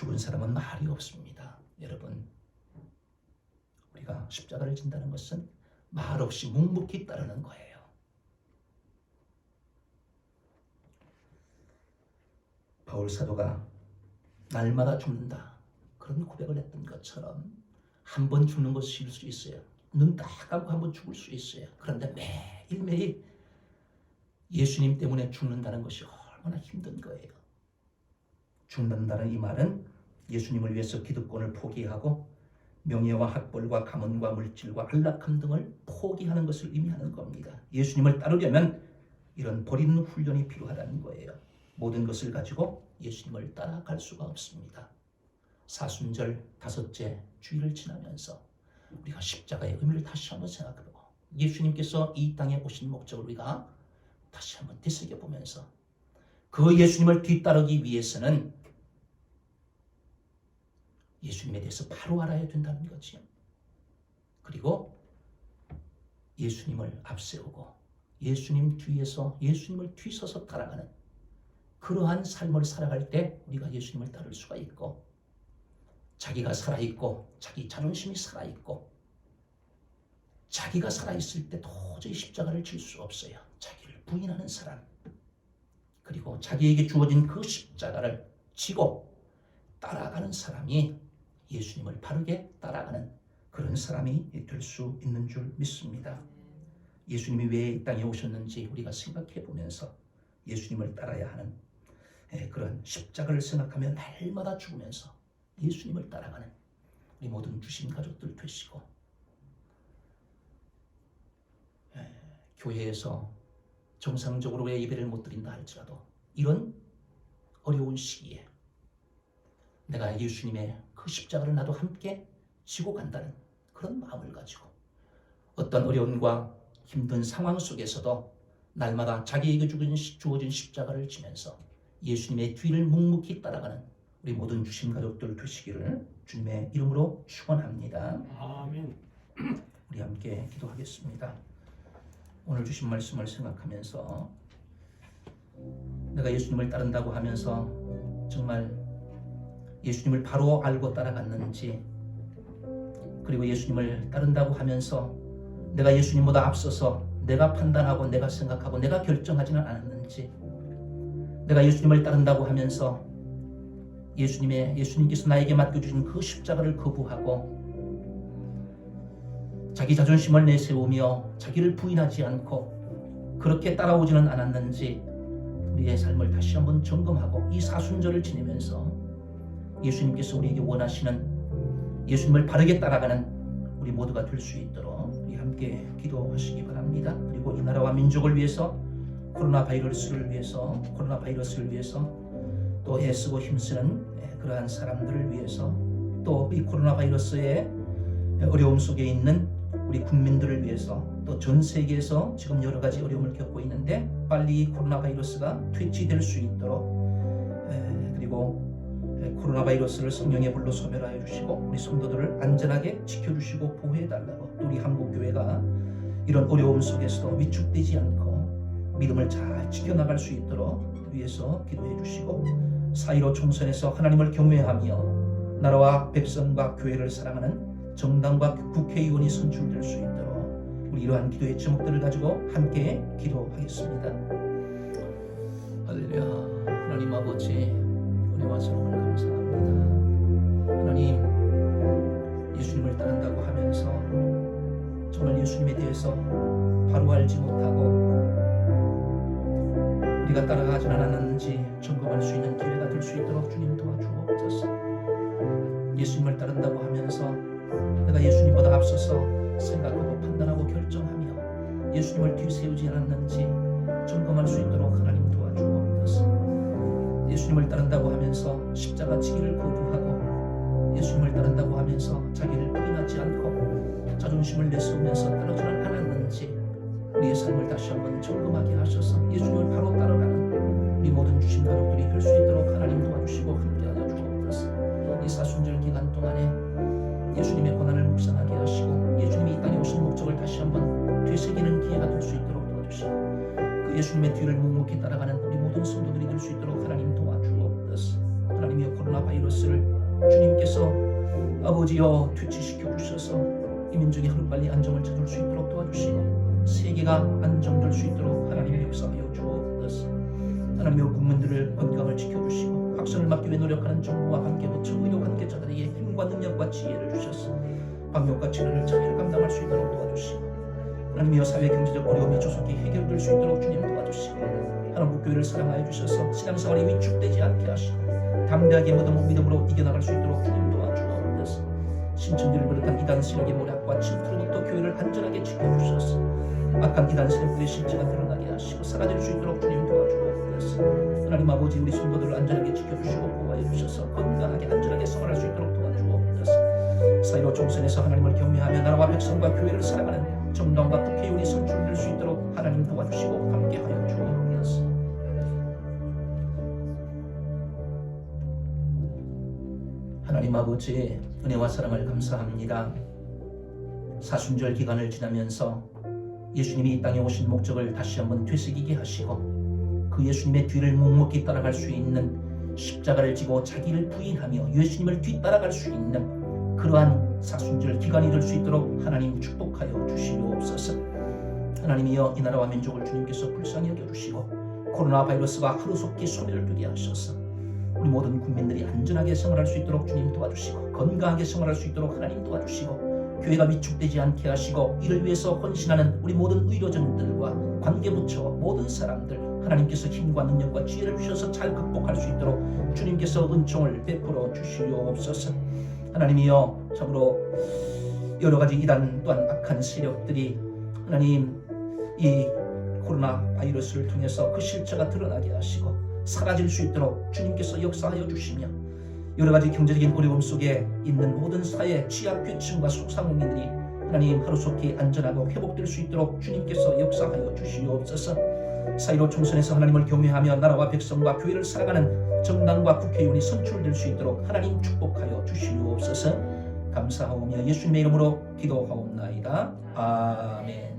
죽은 사람은 말이 없습니다. 여러분, 우리가 십자가를 진다는 것은 말 없이 묵묵히 따르는 거예요. 바울 사도가 날마다 죽는다 그런 고백을 했던 것처럼 한 번 죽는 것일 수 있어요. 눈 딱 감고 한 번 죽을 수 있어요. 그런데 매일매일 예수님 때문에 죽는다는 것이 얼마나 힘든 거예요. 죽는다는 이 말은 예수님을 위해서 기득권을 포기하고 명예와 학벌과 가문과 물질과 안락함 등을 포기하는 것을 의미하는 겁니다. 예수님을 따르려면 이런 버리는 훈련이 필요하다는 거예요. 모든 것을 가지고 예수님을 따라갈 수가 없습니다. 사순절 다섯째 주일을 지나면서 우리가 십자가의 의미를 다시 한번 생각해보고 예수님께서 이 땅에 오신 목적을 우리가 다시 한번 되새겨보면서 그 예수님을 뒤따르기 위해서는 예수님에 대해서 바로 알아야 된다는 거지요. 그리고 예수님을 앞세우고 예수님 뒤에서 예수님을 뒤서서 따라가는 그러한 삶을 살아갈 때 우리가 예수님을 따를 수가 있고 자기가 살아있고 자기 자존심이 살아있고 자기가 살아있을 때 도저히 십자가를 질 수 없어요. 자기를 부인하는 사람 그리고 자기에게 주어진 그 십자가를 지고 따라가는 사람이 예수님을 바르게 따라가는 그런 사람이 될 수 있는 줄 믿습니다. 예수님이 왜 이 땅에 오셨는지 우리가 생각해 보면서 예수님을 따라야 하는 그런 십자가를 생각하며 날마다 죽으면서 예수님을 따라가는 우리 모든 주신 가족들 되시고 교회에서 정상적으로 왜 예배를 못 드린다 할지라도 이런 어려운 시기에 내가 예수님의 그 십자가를 나도 함께 지고 간다는 그런 마음을 가지고 어떤 어려움과 힘든 상황 속에서도 날마다 자기에게 주어진 십자가를 지면서 예수님의 뒤를 묵묵히 따라가는 우리 모든 주신 가족들 되시기를 주님의 이름으로 축원합니다. 아멘. 우리 함께 기도하겠습니다. 오늘 주신 말씀을 생각하면서 내가 예수님을 따른다고 하면서 정말 예수님을 바로 알고 따라갔는지 그리고 예수님을 따른다고 하면서 내가 예수님보다 앞서서 내가 판단하고 내가 생각하고 내가 결정하지는 않았는지 내가 예수님을 따른다고 하면서 예수님께서 나에게 맡겨주신 그 십자가를 거부하고 자기 자존심을 내세우며 자기를 부인하지 않고 그렇게 따라오지는 않았는지 우리의 삶을 다시 한번 점검하고 이 사순절을 지내면서 예수님께서 우리에게 원하시는 예수님을 바르게 따라가는 우리 모두가 될 수 있도록 우리 함께 기도하시기 바랍니다. 그리고 이 나라와 민족을 위해서 코로나 바이러스를 위해서 또 애쓰고 힘쓰는 그러한 사람들을 위해서 또 이 코로나 바이러스의 어려움 속에 있는 우리 국민들을 위해서 또 전 세계에서 지금 여러 가지 어려움을 겪고 있는데 빨리 이 코로나 바이러스가 퇴치될 수 있도록 그리고 코로나 바이러스를 성령의 불로 소멸하여 주시고 우리 성도들을 안전하게 지켜주시고 보호해달라고 또 우리 한국교회가 이런 어려움 속에서도 위축되지 않고 믿음을 잘 지켜나갈 수 있도록 위해서 기도해 주시고 4.15 총선에서 하나님을 경외하며 나라와 백성과 교회를 사랑하는 정당과 국회의원이 선출될 수 있도록 우리 이러한 기도의 제목들을 가지고 함께 기도하겠습니다. 할렐루야. 하나님 아버지 은혜와 사랑을 감사합니다. 하나님 예수님을 따른다고 하면서 정말 예수님에 대해서 바로 알지 못하고 우리가 따라가진 않았는지 점검할 수 있는 기회가 될 수 있도록 주님 도와주옵소서. 예수님을 따른다고 하면서 내가 예수님보다 앞서서 생각하고 판단하고 결정하며 예수님을 뒤세우지 않았는지 점검할 수 있도록 하나님 도와주옵소서. 예수님을 따른다고 하면서 십자가 지기를 거부하고 예수님을 따른다고 하면서 자기를 부인하지 않고 자존심을 내세우면서 따르지는 않았는지 우리의 삶을 다시 한번 점검하게 하셔서 예수님을 바로 따라가는 우리 모든 주신 가족들이 될 수 있도록 하나님 도와주시고 함께하여 주옵소서. 이 사순절 기간 동안에 예수님의 고난을 묵상하게 하시고 예수님이 이 땅에 오신 목적을 다시 한번 되새기는 기회가 될 수 있도록 도와주시고 그 예수님의 뒤를 묵묵히 따라가는 우리 모든 성도들이 될 수 있도록 하나님 도와주옵소서. 하나님이여 코로나 바이러스를 주님께서 아버지여 퇴치시켜 주셔서 이 민족이 하루빨리 안정을 찾을 수 있도록 도와주시고 세계가 안정될 수 있도록 하나님 역사하여 주옵소서. 하나님이여 국민들을 건강을 지켜주시고 확산을 막기 위해 노력하는 정부와 관계부처 의료 관계자들에게 힘과 능력과 지혜를 주셔서 방역과 치료를 잘 감당할 수 있도록 도와주시고 하나님이여 사회 경제적 어려움이 조속히 해결될 수 있도록 주님 도와주시고 한국교회를 사랑하여 주셔서 신앙생활이 위축되지 않게 하시고 담대하게 믿음으로 이겨나갈 수 있도록 주님 도와주옵소서. 신천지를 비롯한 이단 세력의 모략과 침투로부터 교회를 안전하게 지켜주셔서 악한 이단 세력들의 실체가 드러나게 하시고 사라질 수 있도록 주님 도와주옵소서. 하나님 아버지 우리 성도들을 안전하게 지켜주시고 보호하여 주셔서 건강하게 안전하게 생활할 수 있도록 도와주옵소서. 사이로 총선에서 하나님을 경외하며 나라와 백성과 교회를 사랑하는 정당과 국회의원이 선출될 수 있도록 하나님 도와주시고 함께하여 주옵소서. 하나님 아버지 은혜와 사랑을 감사합니다. 사순절 기간을 지나면서 예수님이 이 땅에 오신 목적을 다시 한번 되새기게 하시고 그 예수님의 뒤를 묵묵히 따라갈 수 있는 십자가를 지고 자기를 부인하며 예수님을 뒤따라갈 수 있는 그러한 사순절 기간이 될 수 있도록 하나님 축복하여 주시옵소서. 하나님이여 이 나라와 민족을 주님께서 불쌍히 여겨주시고 코로나 바이러스가 하루속히 소멸되게 하셔서 우리 모든 국민들이 안전하게 생활할 수 있도록 주님 도와주시고 건강하게 생활할 수 있도록 하나님 도와주시고 교회가 위축되지 않게 하시고 이를 위해서 헌신하는 우리 모든 의료진들과 관계부처 모든 사람들 하나님께서 힘과 능력과 지혜를 주셔서 잘 극복할 수 있도록 주님께서 은총을 베풀어 주시옵소서. 하나님이여 참으로 여러가지 이단 또한 악한 세력들이 하나님 이 코로나 바이러스를 통해서 그 실체가 드러나게 하시고 사라질 수 있도록 주님께서 역사하여 주시며 여러가지 경제적인 어려움 속에 있는 모든 사회 취약계층과 소상공인들이 하나님 하루속히 안전하고 회복될 수 있도록 주님께서 역사하여 주시옵소서. 사이로 총선에서 하나님을 경외하며 나라와 백성과 교회를 살아가는 정당과 국회의원이 선출될 수 있도록 하나님 축복하여 주시옵소서. 감사하오며 예수님의 이름으로 기도하옵나이다. 아멘.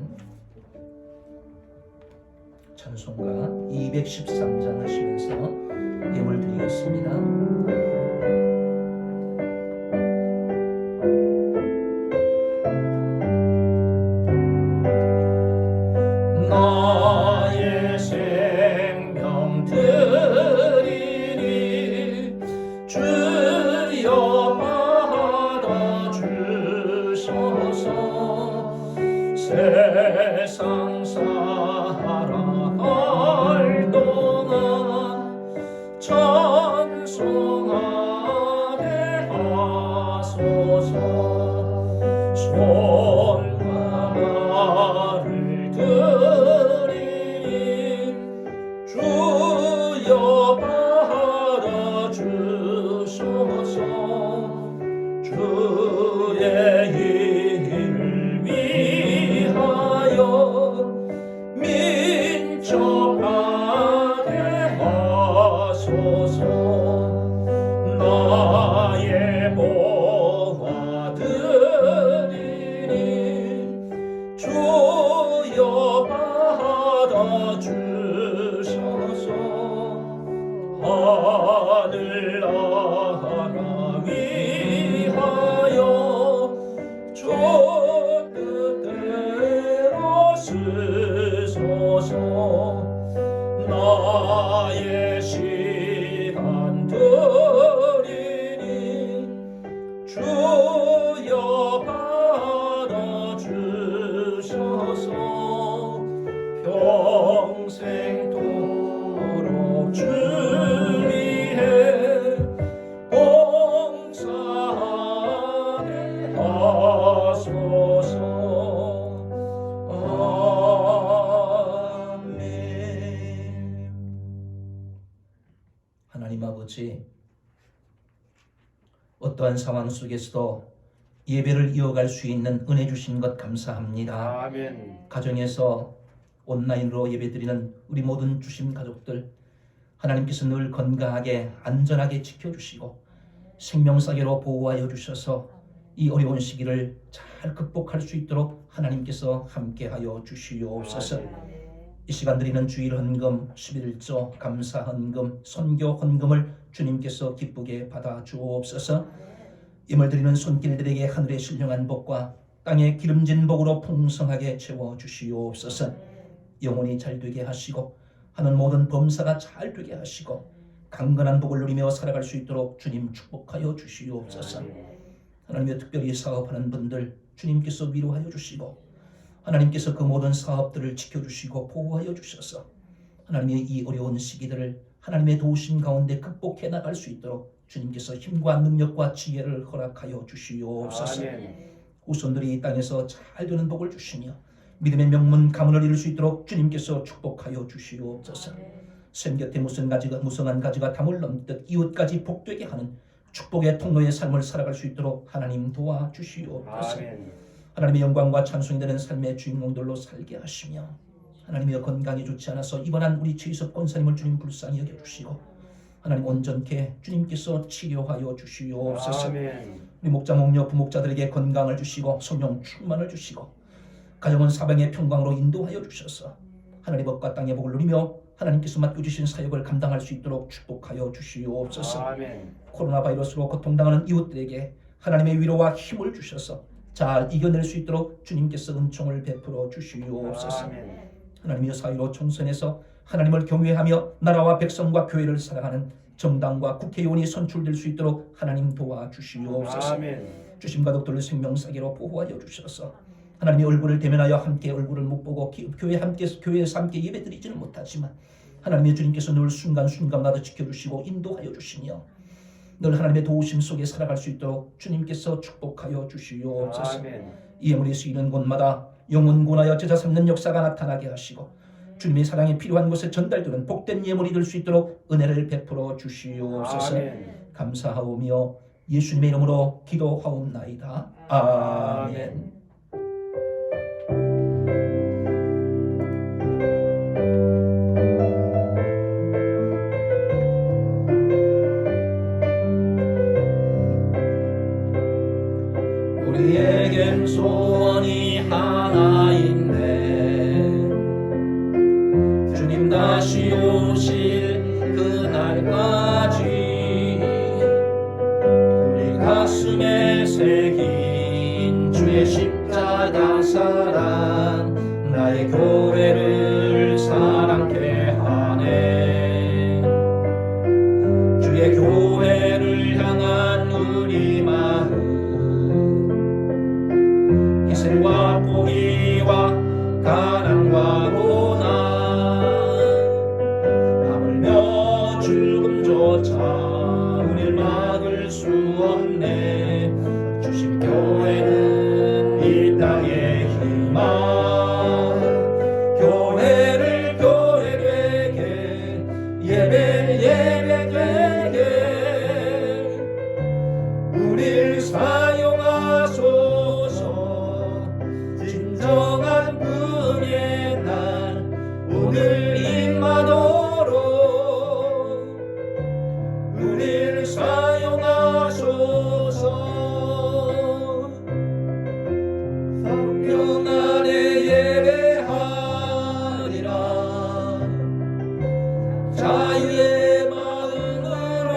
찬송가 213장 하시면서 예물 드리겠습니다. 나의 생명 드리니 주여 받아 주소서. 세상 살아갈 동안 찬송하게 하소서. 손과 나를 드리니 주여 받아 주소서. 주의 일 위하여 민첩하게 하소서. 나의 보화 드리니 주여 받아 주소서. 하늘 나라 위하여 주 뜻대로 쓰소서. 나의 시간 드리니 주여 받아 주소서. 평생도록 주 위해 봉사하게 하소서. 아멘. 하나님 아버지, 어떠한 상황 속에서도 예배를 이어갈 수 있는 은혜 주신 것 감사합니다. 아멘. 가정에서 온라인으로 예배드리는 우리 모든 주심 가족들 하나님께서 늘 건강하게 안전하게 지켜주시고 생명사계로 보호하여 주셔서 이 어려운 시기를 잘 극복할 수 있도록 하나님께서 함께하여 주시옵소서. 이 시간 드리는 주일 헌금, 11조, 감사 헌금, 선교 헌금을 주님께서 기쁘게 받아 주옵소서. 임을 드리는 손길들에게 하늘의 신령한 복과 땅의 기름진 복으로 풍성하게 채워 주시옵소서. 영혼이 잘 되게 하시고 하는 모든 범사가 잘 되게 하시고 강건한 복을 누리며 살아갈 수 있도록 주님 축복하여 주시옵소서. 하나님의 특별히 사업하는 분들 주님께서 위로하여 주시고 하나님께서 그 모든 사업들을 지켜주시고 보호하여 주셔서 하나님의 이 어려운 시기들을 하나님의 도우심 가운데 극복해 나갈 수 있도록 주님께서 힘과 능력과 지혜를 허락하여 주시옵소서. 후손들이 이 땅에서 잘 되는 복을 주시며 믿음의 명문 가문을 이룰 수 있도록 주님께서 축복하여 주시옵소서. 샘 곁에 무성한 가지가 담을 넘듯 이웃까지 복되게 하는 축복의 통로의 삶을 살아갈 수 있도록 하나님 도와주시옵소서. 하나님의 영광과 찬송이 되는 삶의 주인공들로 살게 하시며 하나님의 건강이 좋지 않아서 입원한 우리 최희섭 권사님을 주님 불쌍히 여겨주시고 하나님 온전케 주님께서 치료하여 주시옵소서. 우리 목자 목녀 부목자들에게 건강을 주시고 성령 충만을 주시고 가정은 사방의 평강으로 인도하여 주셔서 하나님 법과 땅의 복을 누리며 하나님께서 맡겨주신 사역을 감당할 수 있도록 축복하여 주시옵소서. 코로나 바이러스로 고통당하는 이웃들에게 하나님의 위로와 힘을 주셔서 잘 이겨낼 수 있도록 주님께서 은총을 베풀어 주시옵소서. 하나님의 사이로 총선에서 하나님을 경외하며 나라와 백성과 교회를 사랑하는 정당과 국회의원이 선출될 수 있도록 하나님 도와주시옵소서. 주신 가족들을 생명사계로 보호하여 주셔서 하나님의 얼굴을 대면하여 함께 얼굴을 못 보고 교회에서 함께 예배드리지는 못하지만 하나님의 주님께서 늘 순간순간마다 지켜주시고 인도하여 주시며 늘 하나님의 도우심 속에 살아갈 수 있도록 주님께서 축복하여 주시옵소서. 이 예물이 쓰이는 곳마다 영혼 구원하여 제자 삼는 역사가 나타나게 하시고 주님의 사랑이 필요한 곳에 전달되는 복된 예물이 될 수 있도록 은혜를 베풀어 주시옵소서. 감사하오며 예수님의 이름으로 기도하옵나이다. 아멘. 우리에겐 소원이 하나 있네. 주님 다시 오실 그날까지 우리 가슴에 새긴 주의 십자가 사랑 나의 교회를 사랑케 하네. 주의 교회를 향한 우리 마음 희생과 포기와 가난과 고난 하물며 죽음조차 우릴 막을 수 없네. 주신 교회는 이 땅의 희망. 교회를 교회되게 예배되게 우릴 사용하소서. 진정한 분의 날 오늘 임하도록 우릴 사용하소서. 성령 안에 예배하리라. 자유의 마음으로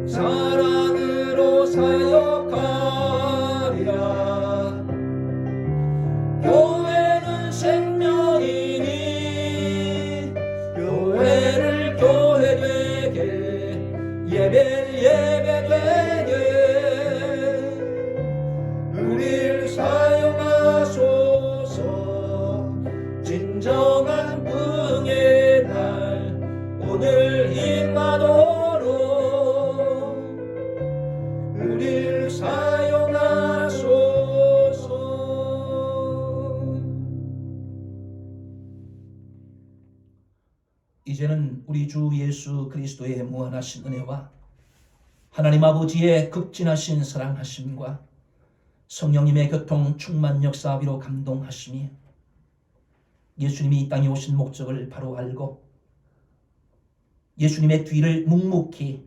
사랑으로 사역하리라. 교회는 생명이니 교회를 교회되게 예배되게 우릴 사용하소서. 진정한 부흥의 날 오늘 임하도록 우릴 사용하소서. 이제는 우리 주 예수 그리스도의 무한하신 은혜와 하나님 아버지의 극진하신 사랑하심과 성령님의 교통 충만 역사 위로 감동하심이 예수님이 이 땅에 오신 목적을 바로 알고 예수님의 뒤를 묵묵히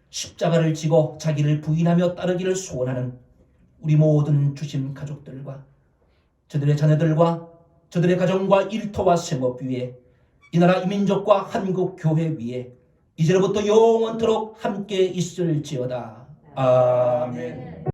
십자가를 지고 자기를 부인하며 따르기를 소원하는 우리 모든 주심 가족들과 저들의 자녀들과 저들의 가정과 일터와 생업 위에 이 나라 이민족과 한국 교회 위에 이제로부터 영원토록 함께 있을지어다. 아멘.